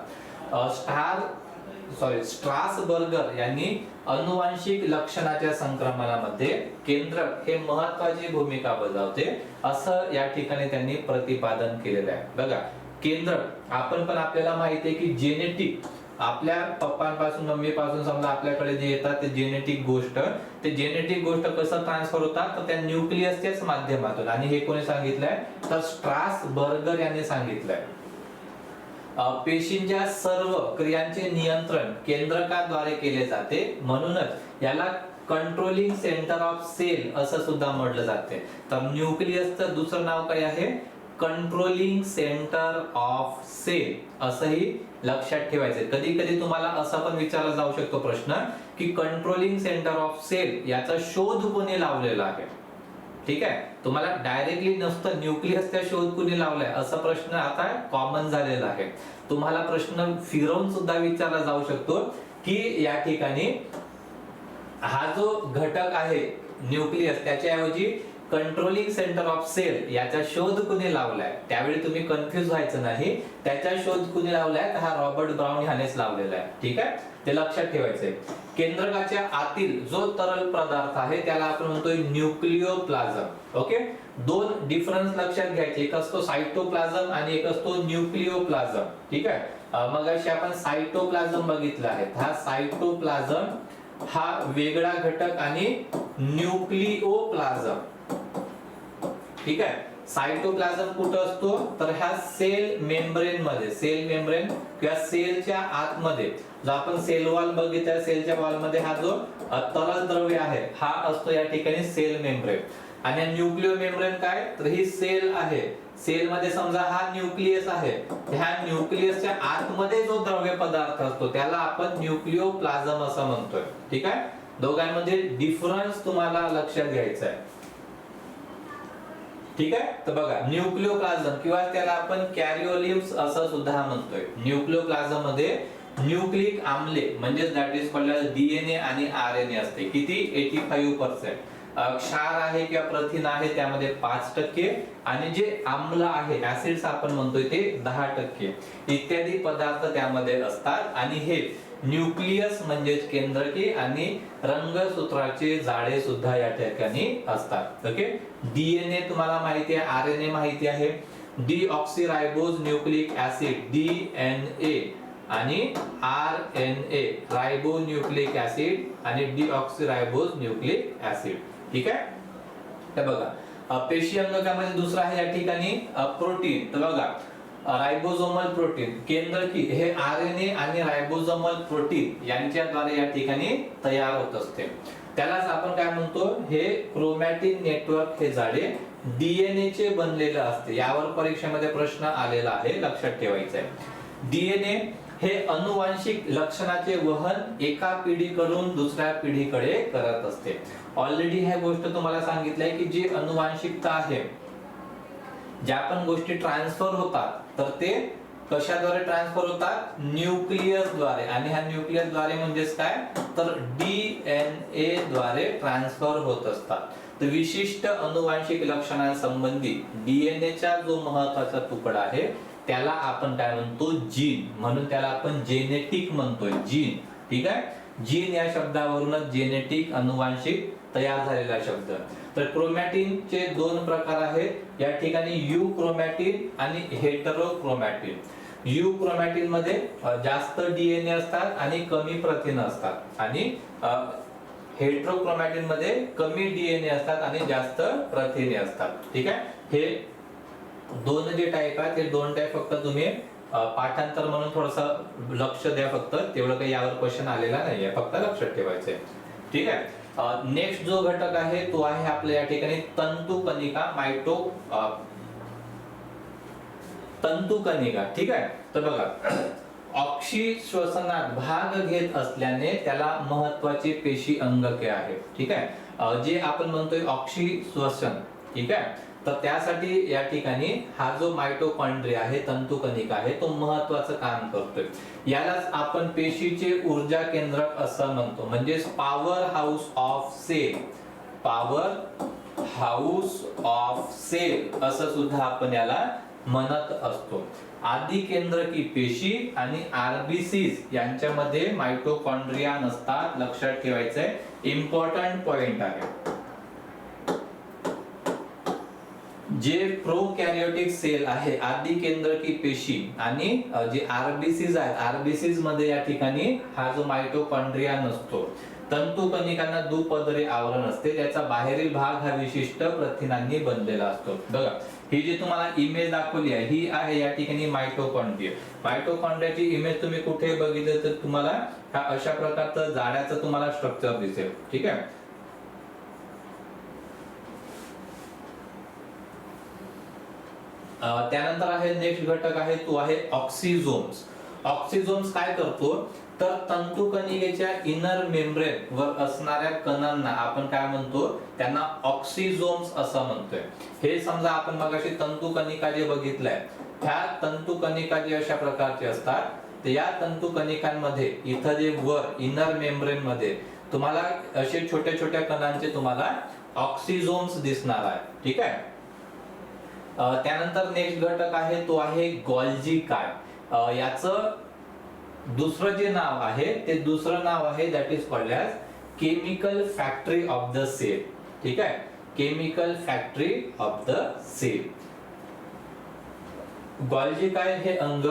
स्ट्रासबर्गर यांनी अनुवांशिक लक्षणाच्या संक्रमणामध्ये केंद्रक हे महत्वाची भूमिका बजावते असं या ठिकाणी त्यांनी प्रतिपादन केलेलं आहे. बघा, केंद्रक आपण पण आपल्याला माहिती आहे की जेनेटिक आपल्या पप्पांपासून मम्मीपासून समजा आपल्याकडे जे येतात ते जेनेटिक गोष्ट, ते जेनेटिक गोष्ट कसं ट्रान्सफर होतात तर त्या न्यूक्लियसच्याच माध्यमातून. आणि हे कोणी सांगितलंय तर स्ट्रासबर्गर यांनी सांगितलंय. पेशींच्या सर्व क्रियांचे नियंत्रण केंद्रकाद्वारे केले जाते, म्हणूनच याला कंट्रोलिंग सेंटर ऑफ सेल असं सुद्धा म्हटलं जाते. तर न्यूक्लियसचं दुसरं नाव काय आहे, कंट्रोलिंग सेंटर ऑफ सेल, असंही लक्षात ठेवायचं. कधी कधी तुम्हाला असा पण विचारला जाऊ शकतो प्रश्न की कंट्रोलिंग सेंटर ऑफ सेल याचा शोध कोणी लावलेला आहे. ठीक आहे, तुम्हाला डायरेक्टली नसतं न्यूक्लियसचा शोध कोणी लावलाय असा प्रश्न आता कॉमन झालेला आहे. तुम्हाला प्रश्न फिरवून सुद्धा विचारला जाऊ शकतो की या ठिकाणी हा जो घटक आहे न्यूक्लियस त्याच्याऐवजी कंट्रोलिंग सेंटर ऑफ सेल याचा शोध कुणी लावलाय. त्यावेळी तुम्ही कन्फ्युज व्हायचं नाही, त्याचा शोध कुणी लावलाय तर हा रॉबर्ट ब्राउन यानेच लावलेला आहे. ठीक आहे, ते लक्षात ठेवायचंय. केंद्रकाच्या आतील जो तरल पदार्थ आहे त्याला आपण म्हणतोय न्यूक्लिओप्लाझम. ओके, दोन डिफरन्स लक्षात घ्यायचे, एक असतो सायटोप्लाझम आणि एक असतो न्यूक्लिओप्लाझम. ठीक आहे, मग अशी आपण सायटोप्लाझम बघितलं आहे. हा सायटोप्लाझम हा वेगळा घटक आणि न्यूक्लिओप्लाझम, ठीक आहे, सायटोप्लाझम कुठं असतो तर ह्या सेल मेम्ब्रेन मध्ये, सेल मेम्ब्रेन किंवा सेलच्या आतमध्ये. जो आपण सेल वॉल बघितला, सेलच्या वॉल मध्ये हा जो तरल द्रव्य आहे हा असतो या ठिकाणी सेल मेम्ब्रेन. आणि न्यूक्लिओ मेम्ब्रेन काय तर ही सेल आहे. सेल मध्ये समजा हा न्यूक्लियस आहे, ह्या न्यूक्लियसच्या आतमध्ये जो द्रव्य पदार्थ असतो त्याला आपण न्यूक्लिओप्लाझम असं म्हणतोय. ठीक आहे, दोघांमध्ये डिफरन्स तुम्हाला लक्षात घ्यायचा आहे. ठीक आहे, तर बघा न्यूक्लिओप्लाझम किंवा त्याला आपण कॅरिओलिम्स असं सुद्धा म्हणतोय. न्यूक्लिओप्लाझम मध्ये न्यूक्लिक आम्ले म्हणजे दॅट इज कॉल्ड डीएनए आणि आरएनए असते. किती 85%. क्षार आहे किंवा प्रथिन आहे त्यामध्ये 5% आणि जे आम्ल आहे ऍसिड्स आपण म्हणतोय ते 10% इत्यादी पदार्थ त्यामध्ये असतात. आणि हे न्यूक्लियस म्हणजे केंद्रकी आणि रंगसूत्राचे जाळे सुद्धा या ठिकाणी असतात. ओके, डीएनए तुम्हाला माहिती आहे, आरएनए माहिती आहे. डीऑक्सीरायबोज न्यूक्लिक ऍसिड डीएनए आणि आरएनए रायबो न्यूक्लिक ऍसिड आणि डीऑक्सीरायबोज न्यूक्लिक ऍसिड. ठीक आहे, तर बघा पेशी अंगकामध्ये दुसरा आहे या ठिकाणी प्रोटीन. तर बघा रायबोसोमल प्रोटीन केंद्रकी हे आरएनए आणि रायबोसोमल प्रोटीन यांच्याद्वारे या ठिकाणी तयार होत असते. त्यालाच आपण काय म्हणतो, हे क्रोमॅटिन नेटवर्क हे जाळे डीएनए चे बनलेले असते. यावर परीक्षेमध्ये प्रश्न आलेला आहे, लक्षात ठेवायचं आहे. डीएनए हे अनुवांशिक लक्षणाचे वहन एका पिढीकडून दुसऱ्या पिढीकडे करत असते. ऑलरेडी ह्या गोष्ट तुम्हाला सांगितलंय की जी अनुवांशिकता आहे, ज्या पण गोष्टी ट्रान्सफर होतात तर ते कशाद्वारे ट्रान्सफर होतात, न्यूक्लियस द्वारे. आणि ह्या न्यूक्लियस द्वारे म्हणजेच काय तर डीएनए द्वारे ट्रान्सफर होत असतात. तर विशिष्ट अनुवांशिक लक्षणांसंबंधी डीएनए चा जो महत्त्वाचा तुकडा आहे त्याला आपण काय म्हणतो, जीन. म्हणून त्याला आपण जेनेटिक म्हणतोय, जीन. ठीक आहे, जीन या शब्दावरूनच जेनेटिक अनुवांशिक तयार झालेला शब्द. तर क्रोमॅटिनचे दोन प्रकार आहेत या ठिकाणी, यू क्रोमॅटिन आणि हेटेरोक्रोमॅटिन. यू क्रोमॅटिन मध्ये जास्त डीएनए असतात आणि कमी प्रथिन असतात आणि हेटेरोक्रोमॅटिन मध्ये कमी डीएनए असतात आणि जास्त प्रथिने असतात. ठीक आहे, हे दोन जे टाइप आहेत ते दोन टाइप फक्त तुम्ही पाठांतर म्हणून थोडस लक्ष द्या, फक्त तेवढं काही यावर क्वेश्चन आलेला नाहीये, फक्त लक्षात ठेवायचंय. ठीक आहे, नेक्स्ट जो घटक आहे तो आहे आपल्या या ठिकाणी तंतुकणिका, तंतुकणिका. ठीक आहे, तर बघा ऑक्सी श्वसनात भाग घेत असल्याने त्याला महत्वाचे पेशी अंगके आहेत. ठीक आहे, जे आपण म्हणतोय ऑक्सी श्वसन. ठीक आहे, तर त्यासाठी या ठिकाणी हा जो मायटोकॉन्ड्रिया आहे, तंतुकणिका आहे, तो महत्वाचं काम करतोय. यालाच आपण पेशीचे ऊर्जा केंद्रक असं म्हणतो, म्हणजे power house of cell. Power house of cell असं सुद्धा आपण याला म्हणत असतो. आदी केंद्रकी पेशी आणि आरबीसीज यांच्यामध्ये मायटोकॉन्ड्रिया नसतात, लक्षात ठेवायचंय, इम्पॉर्टंट पॉइंट आहे. जे प्रोकॅरियोटिक सेल आहे आदि केंद्रकी पेशी आणि जे आरबीसीज आहेत, आरबीसीज मध्ये या ठिकाणी हा जो माइटोकॉन्ड्रिया नसतो. तंतुकणिकांना दुपदरी आवरण असते, त्याचा बाहेरील भाग हा विशिष्ट प्रथिनांनी बनलेला असतो. बघा ही जी तुम्हाला इमेज दाखवली आहे ही आहे या ठिकाणी माइटोकॉन्ड्रिया. माइटोकॉन्ड्रियाची इमेज तुम्ही कुठे बघितलं तर तुम्हाला हा अशा प्रकारचं जाड्याचं तुम्हाला स्ट्रक्चर दिसेल. ठीक आहे. त्यानंतर आहे नेक्स्ट घटक आहे तो आहे ऑक्सिझोम्स. ऑक्सिझोम्स काय करतो तर तंतुकणिकेच्या इनर मेम्ब्रेन वर असणाऱ्या कणांना आपण काय म्हणतो, त्यांना ऑक्सिझोम्स असं म्हणतोय. हे समजा आपण मगाशी तंतुकणिका जे बघितलंय त्या तंतुकणिका जे अशा प्रकारचे असतात, तर या तंतुकणिकांमध्ये इथं जे वर इनर मेम्ब्रेन मध्ये तुम्हाला असे छोट्या छोट्या कणांचे तुम्हाला ऑक्सिझोम्स दिसणार आहे. ठीक आहे. त्यानंतर नेक्स्ट घटक आहे तो आहे गोल्जी काय. याचं दुसरं जे नाव आहे ते दुसरं नाव आहे that is called as chemical factory of the cell. ठीक आहे. Chemical factory of the cell. Golgi काय हे अंग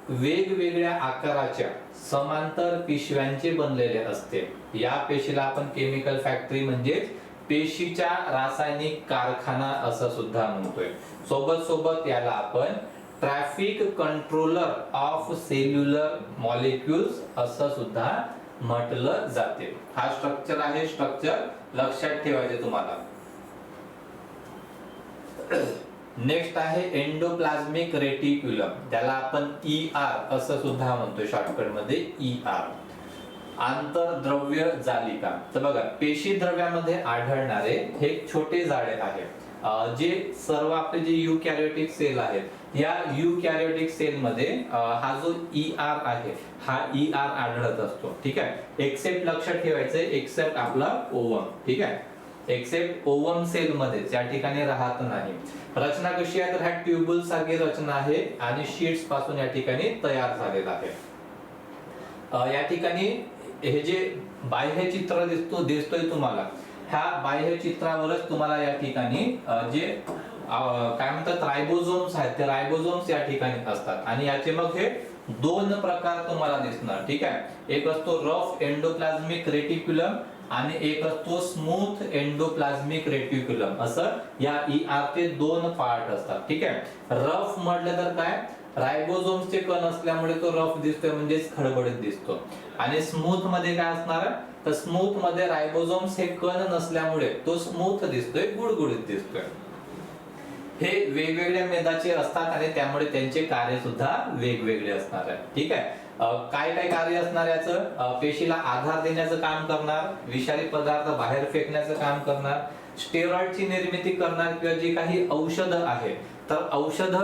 वेगवेगळ्या आकाराच्या समांतर पिशव्यांचे बनलेले असते. या पेशीला आपण केमिकल फॅक्टरी म्हणजे पेशीच्या रासायनिक कारखाना असं सुद्धा म्हणतोय. सोबत सोबत याला आपण traffic controller of cellular molecules असं सुद्धा म्हटलं जाते. हा स्ट्रक्चर आहे, स्ट्रक्चर लक्षात ठेवायचे तुम्हाला. नेक्स्ट आहे एंडोप्लाझ्मिक रेटिक्युलम, त्याला आपण ER असं सुद्धा म्हणतोय शॉर्टकट मध्ये ER. आंतरद्रव्य जालिका. तर बघा पेशी द्रव्यामध्ये आढळणारे हे छोटे जाळे आहेत. जे सर्व आपले जे युकॅरियोटिक सेल आहेत या युकॅरियोटिक सेल मध्ये हा जो ER आहे हा ER आढळत असतो. ठीक आहे. एक्सेप्ट लक्षात ठेवायचं एक्सेप्ट आपला ओवम. ठीक आहे. एक्सेप्ट ओवम सेल मध्ये या ठिकाणी राहत नाही. रचना कशी आहे तर ह्या ट्यूबुल सारखी रचना आहे आणि शीट्स पासून या ठिकाणी तयार झालेला आहे. या ठिकाणी हे जे बाह्य चित्र दिसतोय तुम्हाला, ह्या बाह्य चित्रावरच तुम्हाला या ठिकाणी जे काय म्हणतात रायबोझोम्स आहेत ते रायबोझोम्स या ठिकाणी असतात. आणि याचे मग हे दोन प्रकार तुम्हाला दिसणार. ठीक आहे. एक असतो रफ एंडोप्लाझ्मिक रेटिक्युलम आणि एक असतो स्मूथ एंडोप्लाझ्मिक रेटिक्युलम. असं या ER चे दोन पार्ट असतात. ठीक आहे. रफ म्हटलं तर काय, रायबोझोम्सचे कण असल्यामुळे तो रफ दिसतोय म्हणजे खडबडीत दिसतो. आणि स्मूथ मध्ये काय असणार तर स्मूथ मध्ये रायबोझोम्स हे कण नसल्यामुळे तो स्मूथ दिसतोय, गुडगुडीत दिसतोय. हे वेगवेगळ्या मेदाचे असतात आणि त्यामुळे त्यांचे कार्य सुद्धा वेगवेगळे असणार आहे. ठीक आहे. काय काय कार्य असणार याचं, पेशीला आधार देण्याचं काम करणार, विषारी पदार्थ बाहेर फेकण्याचं काम करणार, स्टेरॉइडची निर्मिती करणार किंवा जे काही औषध आहे तर औषध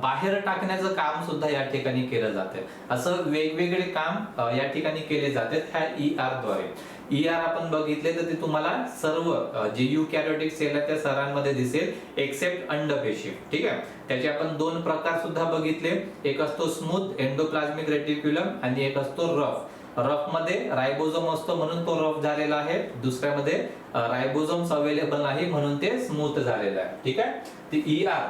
बाहेर टाकण्याचं काम सुद्धा या ठिकाणी केलं जाते. असं वेगवेगळे काम या ठिकाणी केले जाते ह्या ER द्वारे. ER आपण बघितले तर ते तुम्हाला सर्व जे युकॅरियोटिक सेल आहेत त्या सरांमध्ये दिसेल एक्सेप्ट अंडपेशी. ठीक आहे. त्याचे आपण दोन प्रकार सुद्धा बघितले. एक असतो स्मूथ एंडोप्लाझ्मिक रेटिक्युलम आणि एक असतो रफ. रफ मध्ये रायबोझोम असतो म्हणून तो रफ झालेला आहे, दुसऱ्यामध्ये रायबोझोम्स अवेलेबल नाही म्हणून ते स्मूथ झालेलं आहे. ठीक आहे. ते ER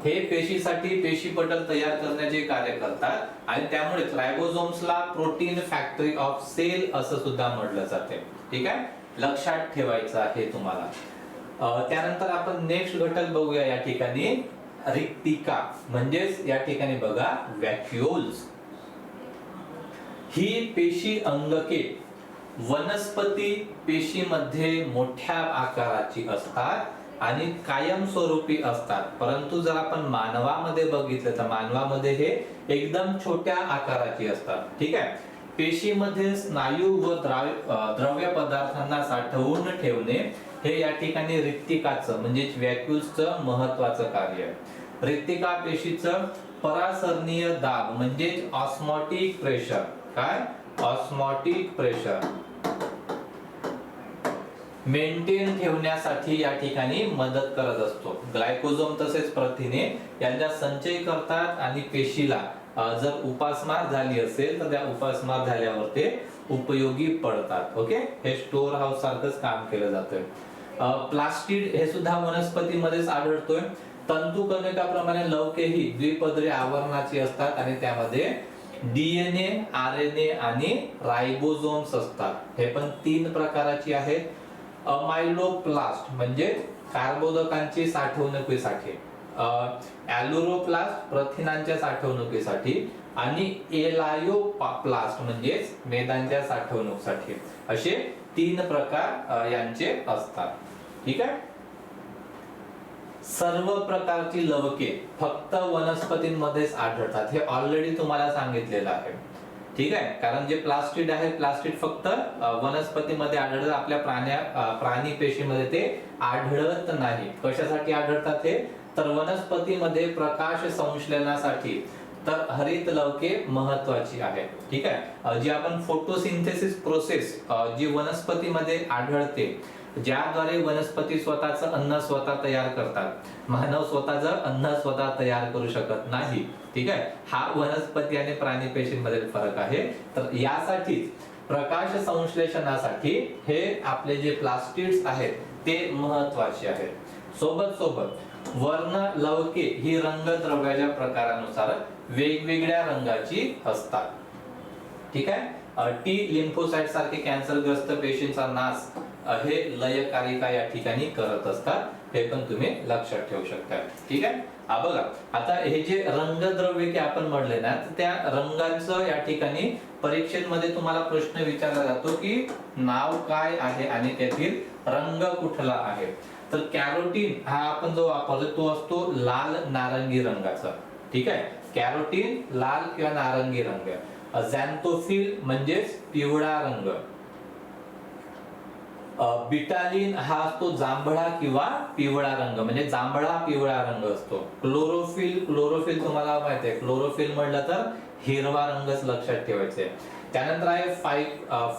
हे पेशीसाठी पेशी पटल तयार करण्याचे कार्य करतात आणि त्यामुळेच रायबोझोम्सला प्रोटीन फॅक्टरी ऑफ सेल असं सुद्धा म्हटलं जाते. ठीक आहे. लक्षात ठेवायचं आहे तुम्हाला. त्यानंतर आपण नेक्स्ट घटक बघूया या ठिकाणी रिक्तिका म्हणजेच या ठिकाणी बघा व्हॅक्युल्स. ही पेशी अंगके वनस्पती पेशीमध्ये मोठ्या आकाराची असतात आणि कायमस्वरूपी असतात. परंतु जर आपण मानवामध्ये बघितलं तर मानवामध्ये हे एकदम छोट्या आकाराची असतात. ठीक आहे. पेशीमध्ये स्नायू व द्रव्य पदार्थांना साठवून ठेवणे हे या ठिकाणी रिक्तिकाचं म्हणजे व्हॅक्युल्सचं महत्वाचं कार्य आहे. रिक्तिका पेशीचं परासरणीय दाब म्हणजे ऑस्मॉटिक प्रेशर. काय, ऑस्मॉटिक प्रेशर मेंटेन ठेवण्यासाठी या ठिकाणी मदत करत असतो. ग्लायकोजोम तसेच प्रथिने यांचा संचय करतात आणि पेशीला जर उपासमार झाली असेल तर त्या उपासमार झाल्यावर ते उपयोगी पडतात. ओके. हे स्टोर हाऊस सारखंच काम केलं जातं. प्लास्टिड हे सुद्धा वनस्पतीमध्येच आढळतोय. तंतुकणिकाप्रमाणे लवके ही द्विपदरी आवरणाची असतात आणि त्यामध्ये डीएनए, आरएनए आणि रायबोझोम्स असतात. हे पण 3 प्रकाराची आहेत. अमायलोप्लास्ट म्हणजे कार्बोदकांची साठवणुकीसाठी, ॲल्युरोप्लास्ट प्रथिनांच्या साठवणुकीसाठी आणि एलायोप्लास्ट म्हणजे मेदांच्या साठवणुकीसाठी, असे 3 प्रकार यांचे असतात. ठीक आहे. सर्व प्रकारची लवके फक्त वनस्पतींमध्येच आढळतात, हे ऑलरेडी तुम्हाला सांगितलेलं आहे. ठीक आहे. कारण जे प्लास्टिड आहे, प्लास्टिड फक्त वनस्पतीमध्ये आढळतं, आपल्या प्राणी पेशीमध्ये ते आढळत नाही. कशासाठी आढळतात हे? तर वनस्पतीमध्ये प्रकाश संश्लेषणासाठी तर हरित लवके महत्वाची आहे. ठीक आहे. जी आपण फोटोसिंथेसिस प्रोसेस जी वनस्पतीमध्ये आढळते, ज्याद्वारे वनस्पती स्वतःचं अन्न स्वतः तयार करतात. मानव स्वतःचं अन्न स्वतः तयार करू शकत नाही. ठीक आहे. हा वनस्पती आणि प्राणी पेशींमध्ये फरक आहे. तर यासाठी प्रकाश संश्लेषणासाठी हे आपले जे प्लास्टिड्स आहेत ते महत्वाचे आहेत. सोबत वर्ण लवके ही रंगद्रव्याच्या प्रकारानुसार वेगवेगळ्या रंगाची असतात. ठीक आहे. टी लिम्फोसाइट सारखे कॅन्सरग्रस्त पेशींचा नाश हे लयकारिका या ठिकाणी करत असतात. हे पण तुम्ही लक्षात ठेवू शकता. ठीक आहे. बघा, आता हे जे रंगद्रव्य की आपण म्हणले ना, त्या रंगांचं या ठिकाणी परीक्षेमध्ये तुम्हाला प्रश्न विचारला जातो की नाव काय आहे आणि त्यातील रंग कुठला आहे. तर कॅरोटीन हा आपण जो वापरतो तो असतो लाल नारंगी रंगाचा. ठीक आहे. कॅरोटीन लाल किंवा नारंगी रंग. झॅन्थोफिल म्हणजेच पिवळा रंग. बिटालिन हा असतो जांभळा किंवा पिवळा रंग, म्हणजे जांभळा पिवळा रंग असतो. क्लोरोफिल तुम्हाला माहिती आहे, क्लोरोफिल म्हटलं तर हिरवा रंगच लक्षात ठेवायचे. त्यानंतर आहे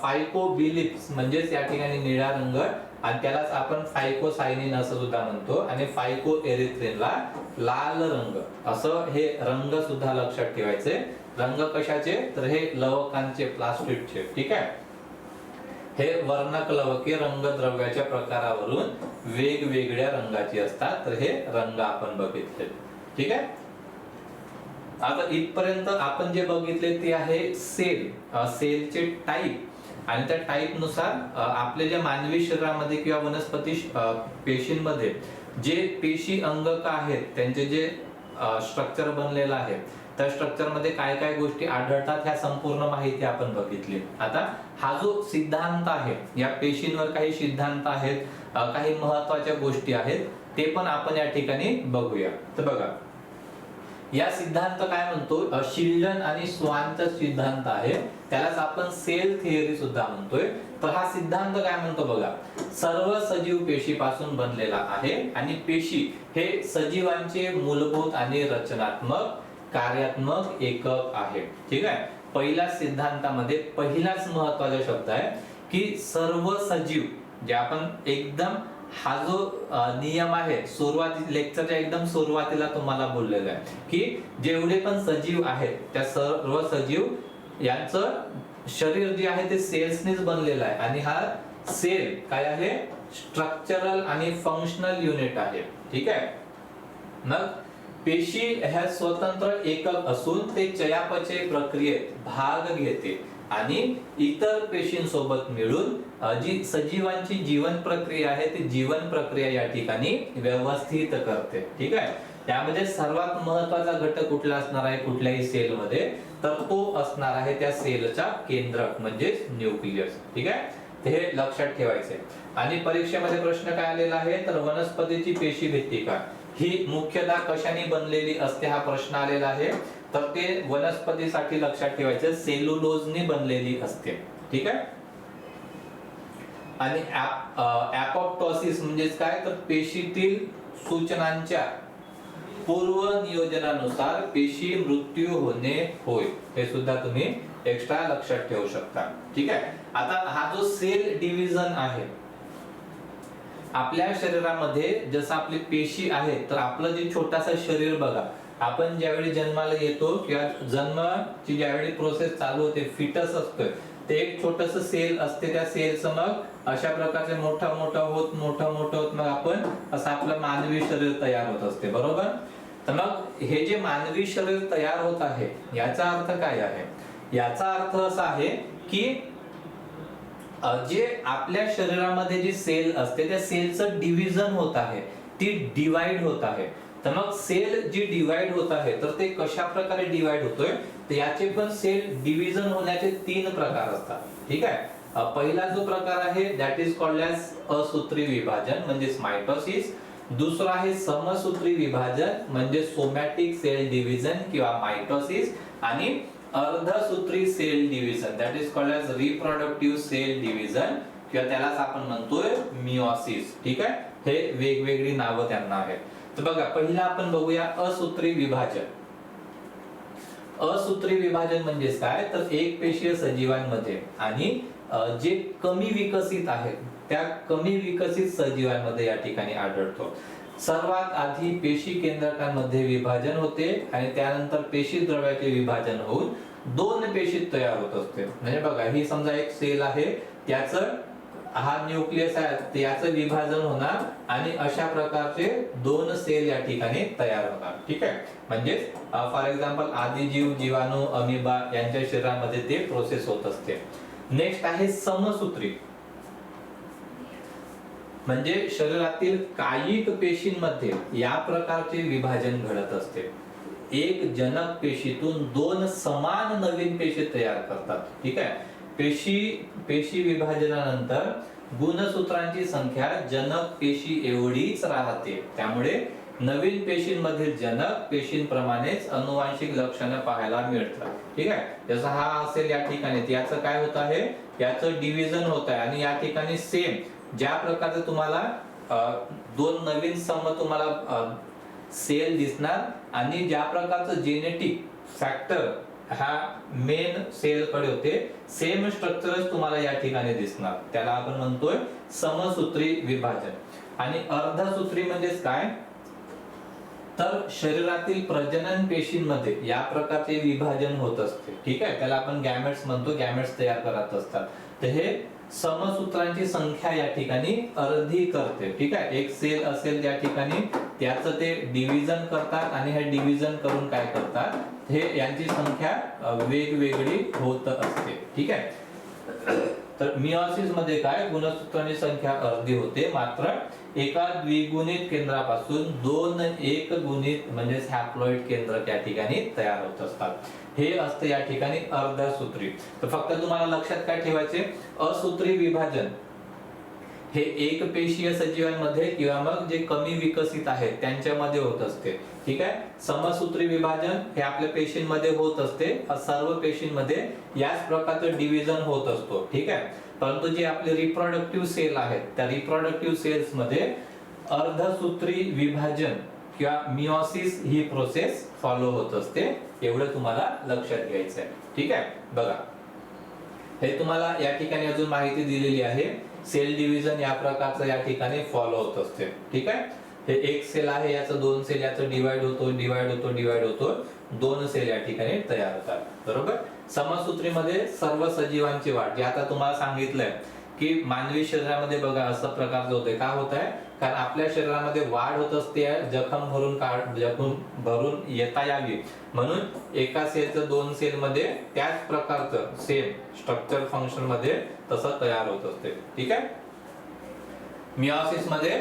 फायकोबिलिप्स म्हणजेच या ठिकाणी निळा रंग, आणि त्यालाच आपण फायकोसायनिन असं सुद्धा म्हणतो. आणि फायकोएरिथ्रिनला लाल रंग, असं हे रंग सुद्धा लक्षात ठेवायचे. रंग कशाचे? तर हे लवकांचे, प्लास्टिडचे. ठीक आहे. हे वर्णक लवके रंगद्रव्याच्या प्रकारावरून वेगवेगळ्या रंगाची असतात. तर हे रंग आपण बघितले. ठीक आहे. आता इथपर्यंत आपण जे बघितले ते आहे सेलचे टाईप, आणि त्या टाईप नुसार आपल्या ज्या मानवी शरीरामध्ये किंवा वनस्पती पेशींमध्ये जे पेशी अंगक आहेत त्यांचे जे स्ट्रक्चर बनलेलं आहे, त्या स्ट्रक्चर मध्ये काय काय गोष्टी आढळतात ह्या संपूर्ण माहिती आपण बघितली. आता हा जो सिद्धांत आहे, या पेशींवर काही सिद्धांत आहेत, काही महत्वाच्या गोष्टी आहेत, ते पण आपण या ठिकाणी बघूया. तर बघा, या सिद्धांत काय म्हणतो, शिल्डन आणि स्वानचा सिद्धांत आहे, त्यालाच आपण सेल थिअरी सुद्धा म्हणतोय. तर हा सिद्धांत काय म्हणतो बघा, सर्व सजीव पेशीपासून बनलेला आहे आणि पेशी हे सजीवांचे मूलभूत आणि रचनात्मक कार्यात्मक एकक आहे. ठीक आहे. पहिल्या सिद्धांतामध्ये पहिलाच महत्वाचा शब्द आहे की सर्व सजीव, जे आपण एकदम हा जो नियम आहे लेक्चरच्या एकदम सुरुवातीला तुम्हाला बोललेला आहे की जेवढे पण सजीव आहेत त्या सर्व सजीव यांचं शरीर जे आहे ते सेल्सनेच बनलेलं आहे. आणि हा सेल काय आहे? स्ट्रक्चरल आणि फंक्शनल युनिट आहे. ठीक आहे. मग पेशी ह्या स्वतंत्र एकक असून ते चयापचय प्रक्रियेत भाग घेते आणि इतर पेशींसोबत मिळून जी सजीवांची जीवन प्रक्रिया आहे ती जीवन प्रक्रिया या ठिकाणी व्यवस्थित करते. ठीक आहे. त्यामध्ये सर्वात महत्वाचा घटक कुठला असणार आहे कुठल्याही सेल मध्ये? तर तो असणार आहे त्या सेलचा केंद्रक म्हणजेच न्यूक्लियस. ठीक आहे. हे लक्षात ठेवायचे. आणि परीक्षेमध्ये प्रश्न काय आलेला आहे, तर वनस्पतीची पेशी भित्तिका ही मुख्यतः कशाने बनलेली असते हा प्रश्न आलेला आहे. तर ते वनस्पतीसाठी लक्षात ठेवायचं सेल्युलोजने बनलेली असते. ठीक आहे. आणि ऍपोप्टोसिस म्हणजेच काय, तर पेशीतील सूचनांच्या पूर्व नियोजनानुसार पेशी मृत्यू होणे होय. हे सुद्धा तुम्ही एक्स्ट्रा लक्षात ठेवू शकता. ठीक आहे. आता हा जो सेल डिव्हिजन आहे आपल्या शरीरामध्ये, जसं आपली पेशी आहे, तर आपलं जे छोटासा शरीर बघा, आपण ज्यावेळी जन्माला येतो किंवा जन्माची ज्यावेळी प्रोसेस चालू होते, फिटस असतोय, ते एक छोटस सेल असते, त्या सेलचं मग अशा प्रकारचे मोठं होत मग आपण असं आपलं मानवी शरीर तयार होत असते, बरोबर. तर मग हे जे मानवी शरीर तयार होत आहे याचा अर्थ काय आहे? याचा अर्थ असा आहे की जे आपल्या शरीरामध्ये जी सेल असते त्या सेलचं डिव्हिजन होत आहे, ती डिवाइड होत आहे. तर मग सेल जी डिवाइड होत आहे तर ते कशा प्रकारे डिवाइड होतोय, तर याचे पण सेल डिव्हिजन होण्याचे 3 प्रकार असतात. ठीक आहे. पहिला जो प्रकार आहे दॅट इज कॉल्ड ॲज असूत्री विभाजन म्हणजे मायटोसिस. दुसरा आहे समसूत्री विभाजन म्हणजे सोमॅटिक सेल डिव्हिजन किंवा मायटोसिस. आणि अर्धसूत्री cell division that is called as reproductive cell division किंवा त्यालाच आपण म्हणतोय मिओसिस. ठीक आहे. हे वेगवेगळी नावं त्यांना आहेत. तर बघा, पहिला आपण बघूया असूत्री विभाजन. असूत्री विभाजन म्हणजे काय, तर एक पेशीय सजीवांमध्ये आणि जे कमी विकसित आहेत त्या कमी विकसित सजीवांमध्ये या ठिकाणी आढळतो. सर्वात आधी पेशी केंद्रकांमध्ये विभाजन होते आणि त्यानंतर पेशी द्रव्याचे विभाजन होऊन 2 पेशी तयार होत असते. म्हणजे बघा, ही समजा एक सेल आहे, त्याचं हा न्यूक्लियस आहे, याचं विभाजन होणार आणि अशा प्रकारचे 2 सेल या ठिकाणी तयार होणार. ठीक आहे. म्हणजे फॉर एक्झाम्पल आदिजीव, जीवाणू, अमिबा यांच्या शरीरामध्ये ते प्रोसेस होत असते. नेक्स्ट आहे समसूत्री. म्हणजे शरीरातील कायिक पेशींमध्ये या प्रकारचे विभाजन घडत असते. एक जनक पेशीतून 2 समान नवीन पेशी तयार करतात. ठीक आहे. पेशी विभाजनानंतर गुणसूत्रांची संख्या जनक पेशी एवढीच राहते. त्यामुळे नवीन पेशींमधील जनक पेशींप्रमाणेच अनुवांशिक लक्षणं पाहायला मिळतात. ठीक आहे. जसं हा असेल या ठिकाणी, याचं काय होत आहे, याचं डिव्हिजन होत आहे आणि या ठिकाणी सेम ज्या प्रकारचे तुम्हाला 2 नवीन सम तुम्हाला सेल दिसणार आणि ज्या प्रकारचं जेनेटिक फॅक्टर हा मेन सेल कडे होते, सेम स्ट्रक्चरच तुम्हाला या ठिकाणी दिसणार. त्याला आपण म्हणतोय समसूत्री विभाजन. आणि अर्धसूत्री म्हणजेच काय, तर शरीरातील प्रजनन पेशींमध्ये या प्रकारचे विभाजन होत असते. ठीक आहे. त्याला आपण गॅमेट्स म्हणतो, गॅमेट्स तयार करत असतात. तर हे समसूत्रांची संख्या या ठिकाणी अर्धी करते. ठीक आहे. एक सेल असेल त्या ठिकाणी, त्याचं ते डिव्हिजन करतात आणि हे डिव्हिजन करून काय करतात, हे यांची संख्या वेगवेगळी होत असते. ठीक आहे. तर मिओसिस मध्ये काय, गुणसूत्रांची संख्या अर्धी होते, मात्र एका द्विगुणित केंद्रापासून 2 एकगुणित म्हणजे हॅप्लॉइड केंद्र त्या ठिकाणी तयार होत असतात. हे असते या ठिकाणी अर्धसूत्री. तर फक्त तुम्हाला लक्षात काय ठेवायचे, असूत्री विभाजन हे एक पेशीय सजीवांमध्ये किंवा मग जे कमी विकसित आहेत त्यांच्यामध्ये होत असते. ठीक आहे. समसूत्री विभाजन हे आपल्या पेशींमध्ये होत असते, सर्व पेशींमध्ये याच प्रकारचं डिव्हिजन होत असतो. ठीक आहे. परंतु जे आपले रिप्रोडक्टिव्ह सेल आहेत त्या रिप्रोडक्टिव्ह सेल्स मध्ये अर्धसूत्री विभाजन किंवा मिओसिस ही प्रोसेस फॉलो होत असते. एवढं तुम्हाला लक्षात घ्यायचं आहे. ठीक आहे. बघा, हे तुम्हाला या ठिकाणी अजून माहिती दिलेली आहे. सेल डिव्हिजन या प्रकारचं या ठिकाणी फॉलो होत असते. ठीक आहे. हे एक सेल आहे, याचं 2 सेल, याचं डिवाइड होतो 2 सेल या ठिकाणी तयार होतात. बरोबर. समसूत्रीमध्ये सर्व सजीवांची वाढ, जे आता तुम्हाला सांगितलंय की मानवी शरीरामध्ये बघा असं प्रकारचं होतंय. का होत आहे, कारण आपल्या शरीरामध्ये वाढ होत असते, जखम भरून येता यावी म्हणून एका सेलचं 2 सेल मध्ये त्याच प्रकारचं सेम स्ट्रक्चर फंक्शन मध्ये तसं तयार होत असते. ठीक आहे. मिओसिस मध्ये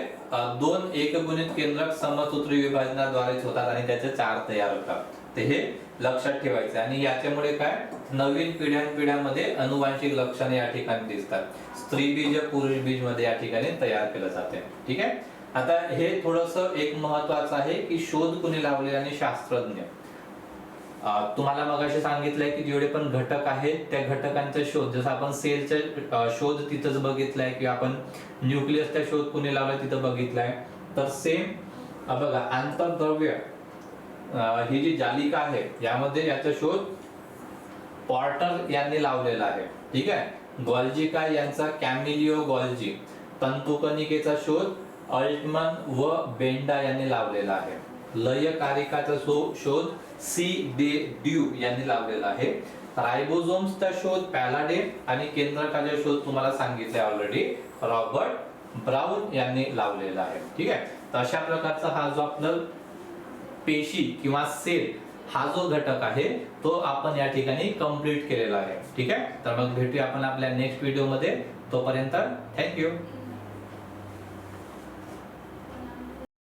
2 एकगुणित केंद्रक समसूत्री विभाजनाद्वारेच होतात आणि त्याचे 4 तयार होतात. ते हे लक्षात ठेवायचं. आणि याच्यामुळे काय, नवीन पिढ्यामध्ये अनुवांशिक लक्षणे या ठिकाणी दिसतात. स्त्री बीज पुरुष बीज मध्ये या ठिकाणी तयार केलं जाते. ठीक आहे. आता हे थोडंसं एक महत्वाचं आहे की शोध कुणी लावले आणि शास्त्रज्ञ. तुम्हाला मगाशी सांगितलंय की जेवढे पण घटक आहेत त्या घटकांचा शोध, जसं आपण सेलचा शोध तिथंच बघितलाय किंवा आपण न्यूक्लियसचा शोध कुणी लावलाय तिथं बघितलाय. तर सेम बघा, आंतरद्रव्य ही जी जालिका आहे यामध्ये याचा शोध पॉर्टर यांनी लावलेला आहे. ठीक आहे. गॉल्जी यांचा कॅमिलिओ गॉल्जी. तंतुकणिकेचा शोध अल्टमन व बेंडा यांनी लावलेला आहे. लयकारिकाचा शोध सी डे ड्यू यांनी लावलेला आहे. रायबोझोम्सचा शोध पॅलाडे आणि केंद्रकाचा शोध तुम्हाला सांगितलंय ऑलरेडी रॉबर्ट ब्राउन यांनी लावलेला आहे. ठीक आहे. तर अशा प्रकारचा हा जो आपला पेशी किंवा सेल हा जो घटक आहे तो आपण या ठिकाणी कंप्लीट केलेला आहे. ठीक आहे. तर मग भेटूया आपण आपल्या नेक्स्ट व्हिडिओ मध्ये. तोपर्यंत थँक्यू.